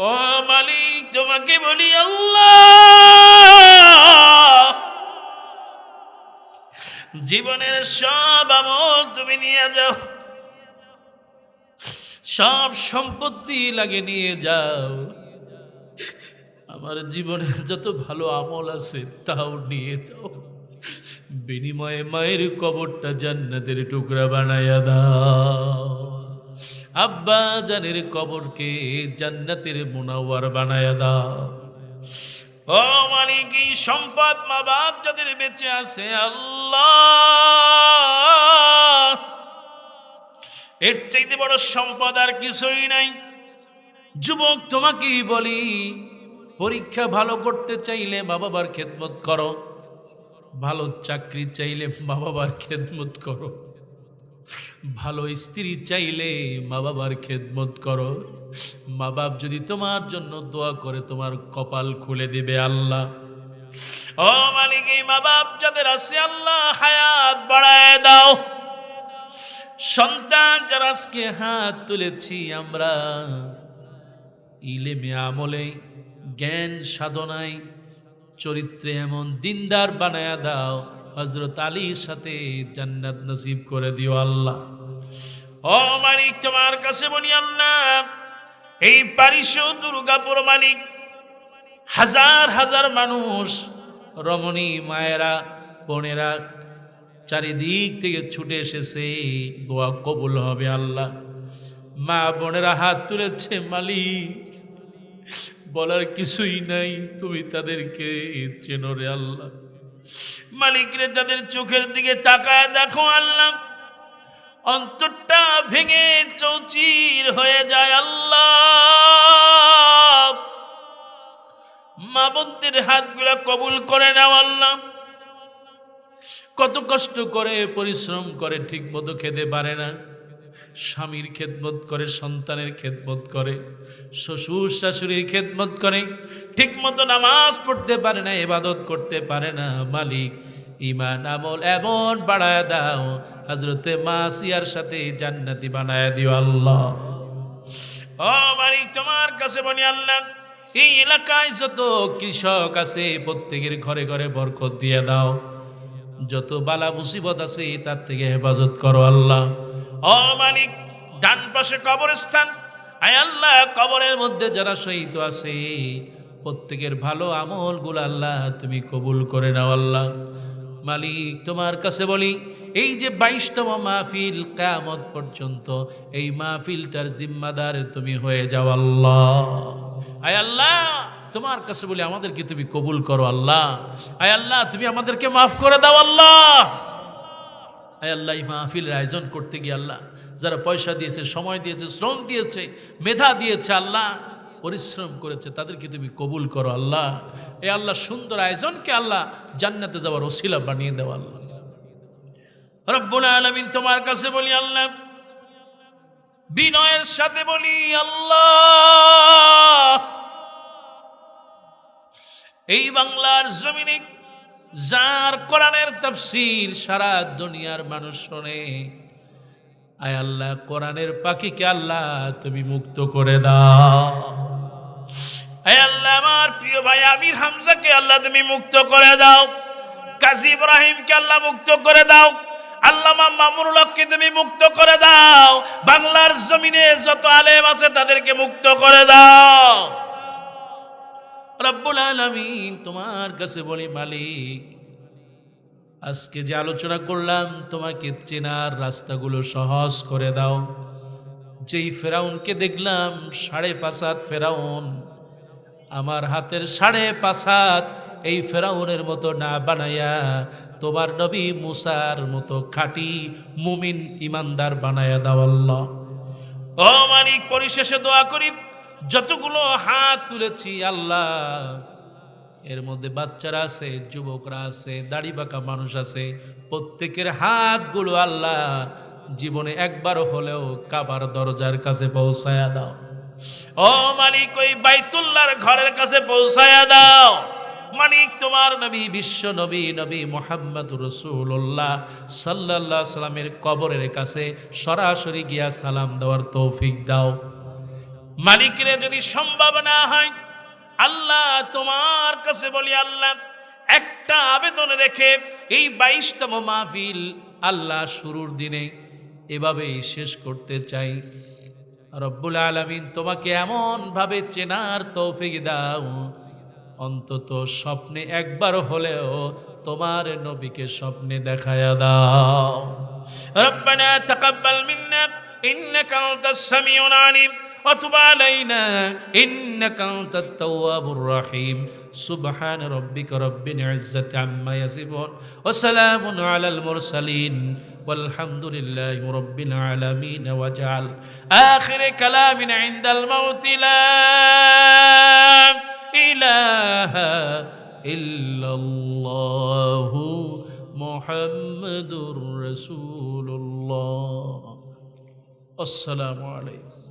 ও মালিক তোমাকে বলি আল্লাহ, জীবনের সব আমল তুমি নিয়ে যাও, সব সম্পত্তি লাগে নিয়ে যাও, আমার জীবনের যত ভালো আমল আছে তাও নিয়ে যাও, বিনিময়ে মায়ের কবরটা জান্নাতের টুকরা বানায়া দাও। আব্বা জানের কবরকে জান্নাতের মুনাওয়ার বানায়া দাও। ও মালিক, এই সম্পদ মা বাপ যাদের বেঁচে আছে আল্লাহ, এর চাইতে বড় সম্পদ আর কিছুই নাই। যুবক তোমাকেই বলি, পরীক্ষা ভালো করতে চাইলে মা বাবার খেদমত করো, ভালো চাকরি চাইলে মা বাবার খেদমত করো, ভালো স্ত্রী চাইলে মা বাবার খেদমত করো। মা বাপ যদি তোমার জন্য দোয়া করে তোমার কপাল খুলে দিবে আল্লাহ। ও মালিক, এই মা বাপ যাদের আছে আল্লাহ হায়াত বাড়ায় দাও। সন্তান যারা আজকে হাত তুলেছি আমরা, ইলেমে আমলে জ্ঞান সাধনায় চরিত্রে এমন দিনদার বানায়া দাও, হযরত আলীর সাথে জান্নাত নসিব করে দিও আল্লাহ। ও মালিক, তোমার কাছে বলি আল্লাহ, এই পারিশো দুর্গাপুর মালিক, হাজার হাজার মানুষ, রমণী মায়েরা বোনেরা চারিদিক থেকে ছুটে এসেছে, দোয়া কবুল হবে আল্লাহ। মা বোনেরা হাত তুলেছে মালিক, বলার কিছুই নাই, তুমি তাদেরকে চেনো রে আল্লাহ। মালিক রে, তাদের চোখের দিকে তাকায় দেখো আল্লাহ, অন্তরটা ভেঙে চৌচির হয়ে যায় আল্লাহ। মা বোনদের হাতগুলা কবুল করে নাও আল্লাহ। কত কষ্ট করে পরিশ্রম করে ঠিক মতো খেতে পারে না, স্বামীর খেদমত করে, সন্তানের খেদমত করে, শ্বশুর শাশুড়ির খেদমত করে, ঠিক মতো নামাজ পড়তে পারে না, ইবাদত করতে পারে না। মালিক ঈমান আমল এমন বাড়ায় দাও, হযরতে মাসিয়ার সাথে জান্নাতি বানায় দিও আল্লাহ। ও মালিক, তোমার কাছে বলি আল্লাহ, এই এলাকায় যত কৃষক আছে প্রত্যেকের ঘরে ঘরে বরকত দিয়ে দাও। যত বালা মুসিবত আছে তার থেকে হেফাজত করো আল্লাহ। ও মালিক, ডান পাশে কবরস্থান, আয় আল্লাহ, কবরের মধ্যে যারা শহীদ আছে প্রত্যেকের ভালো আমলগুলো আল্লাহ তুমি কবুল করে নাও আল্লাহ। মালিক, তোমার কাছে বলি, এই যে 22তম মাহফিল কিয়ামত পর্যন্ত, এই মাহফিলটার জিম্মাদার তুমি হয়ে যাও আল্লাহ। আয় আল্লাহ, তোমার কাছে বলি আমাদেরকে তুমি কবুল করো আল্লাহ। আয় আল্লাহ, তুমি আমাদেরকে মাফ করে দাও আল্লাহ। আয় আল্লাহ, এই মাহফিলের আয়োজন করতে গিয়ে আল্লাহ যারা পয়সা দিয়েছে, সময় দিয়েছে, শ্রম দিয়েছে, মেধা দিয়েছে আল্লাহ, পরিশ্রম করেছে, তাদেরকে তুমি কবুল করো আল্লাহ। এ আল্লাহ, সুন্দর আয়োজনকে আল্লাহ জান্নাতে যাওয়ার ওসিলা বানিয়ে দেওয়া আল্লাহ। রব্বুল আলামিন, তোমার কাছে বলি আল্লাহ, বিনয়ের সাথে বলি আল্লাহ, এই বাংলার জমিনে যার কোরআনের তাফসীর সারা দুনিয়ার মানুষ শোনে, আয় আল্লাহ, কোরআনের পাখিকে আল্লাহ তুমি মুক্ত করে দাও। আয় আল্লাহ, আমার প্রিয় ভাই আমির হামজাকে আল্লাহ তুমি মুক্ত করে দাও। কাজী ইব্রাহিমকে আল্লাহ মুক্ত করে দাও। আল্লামা মামুনুল হককে তুমি মুক্ত করে দাও। বাংলার জমিনে যত আলেম আছে তাদেরকে মুক্ত করে দাও। রব্বুল আলামিন, তোমার কাছে বলি মালিক, আজকে যে আলোচনা করলাম তোমাকে চেনার রাস্তাগুলো সহজ করে দাও। যেই ফেরাউনকে দেখলাম 5.5 হাত ফেরাউন, আমার হাতের 5.5 হাত এই ফেরাউনের মতো না বানায়া তোমার নবী মুসার মতো খাঁটি মুমিন ইমানদার বানায়া দাও আল্লাহ। ও মালিক, পরিশেষে দোয়া করি, যতগুলো হাত তুলেছি আল্লাহ, এর মধ্যে বাচ্চারা আছে, যুবকরা আছে, দাড়ি পাকা মানুষ আছে, প্রত্যেকের হাতগুলো আল্লাহ জীবনে একবার হলেও কাবার দরজার কাছে পৌঁছায়া দাও। ও মালিক, ওই বাইতুল্লাহর ঘরের কাছে পৌঁছায়া দাও। মালিক, তোমার নবী, বিশ্ব নবী, নবী মুহাম্মদুর রাসূলুল্লাহ সাল্লাল্লাহু আলাইহি সাল্লামের কবরের কাছে সরাসরি গিয়া সালাম দেওয়ার তৌফিক দাও। মালিকরে যদি সম্ভব না হয় আল্লাহ, তোমার কাছে বলি আল্লাহ, একটা আবেদন রেখে এই 22তম মাহফিল আল্লাহ শুরুর দিনে এভাবেই শেষ করতে চাই। রব্বুল আলামিন, তোমাকে এমন ভাবে চেনার তৌফিক দাও, অন্তত স্বপ্নে একবার হলেও তোমার নবীকে স্বপ্নে দেখায়া দাও। রব্বানা তাকাব্বাল মিন্না ইন্নাকা আনতাস সামিউল আলিম وتب علينا إنك أنت التواب الرحيم سبحان ربك رب العزة عما يصفون وسلام على المرسلين والحمد لله رب العالمين واجعل آخر كلام عند الموت لا إله إلا الله محمد رسول الله السلام عليكم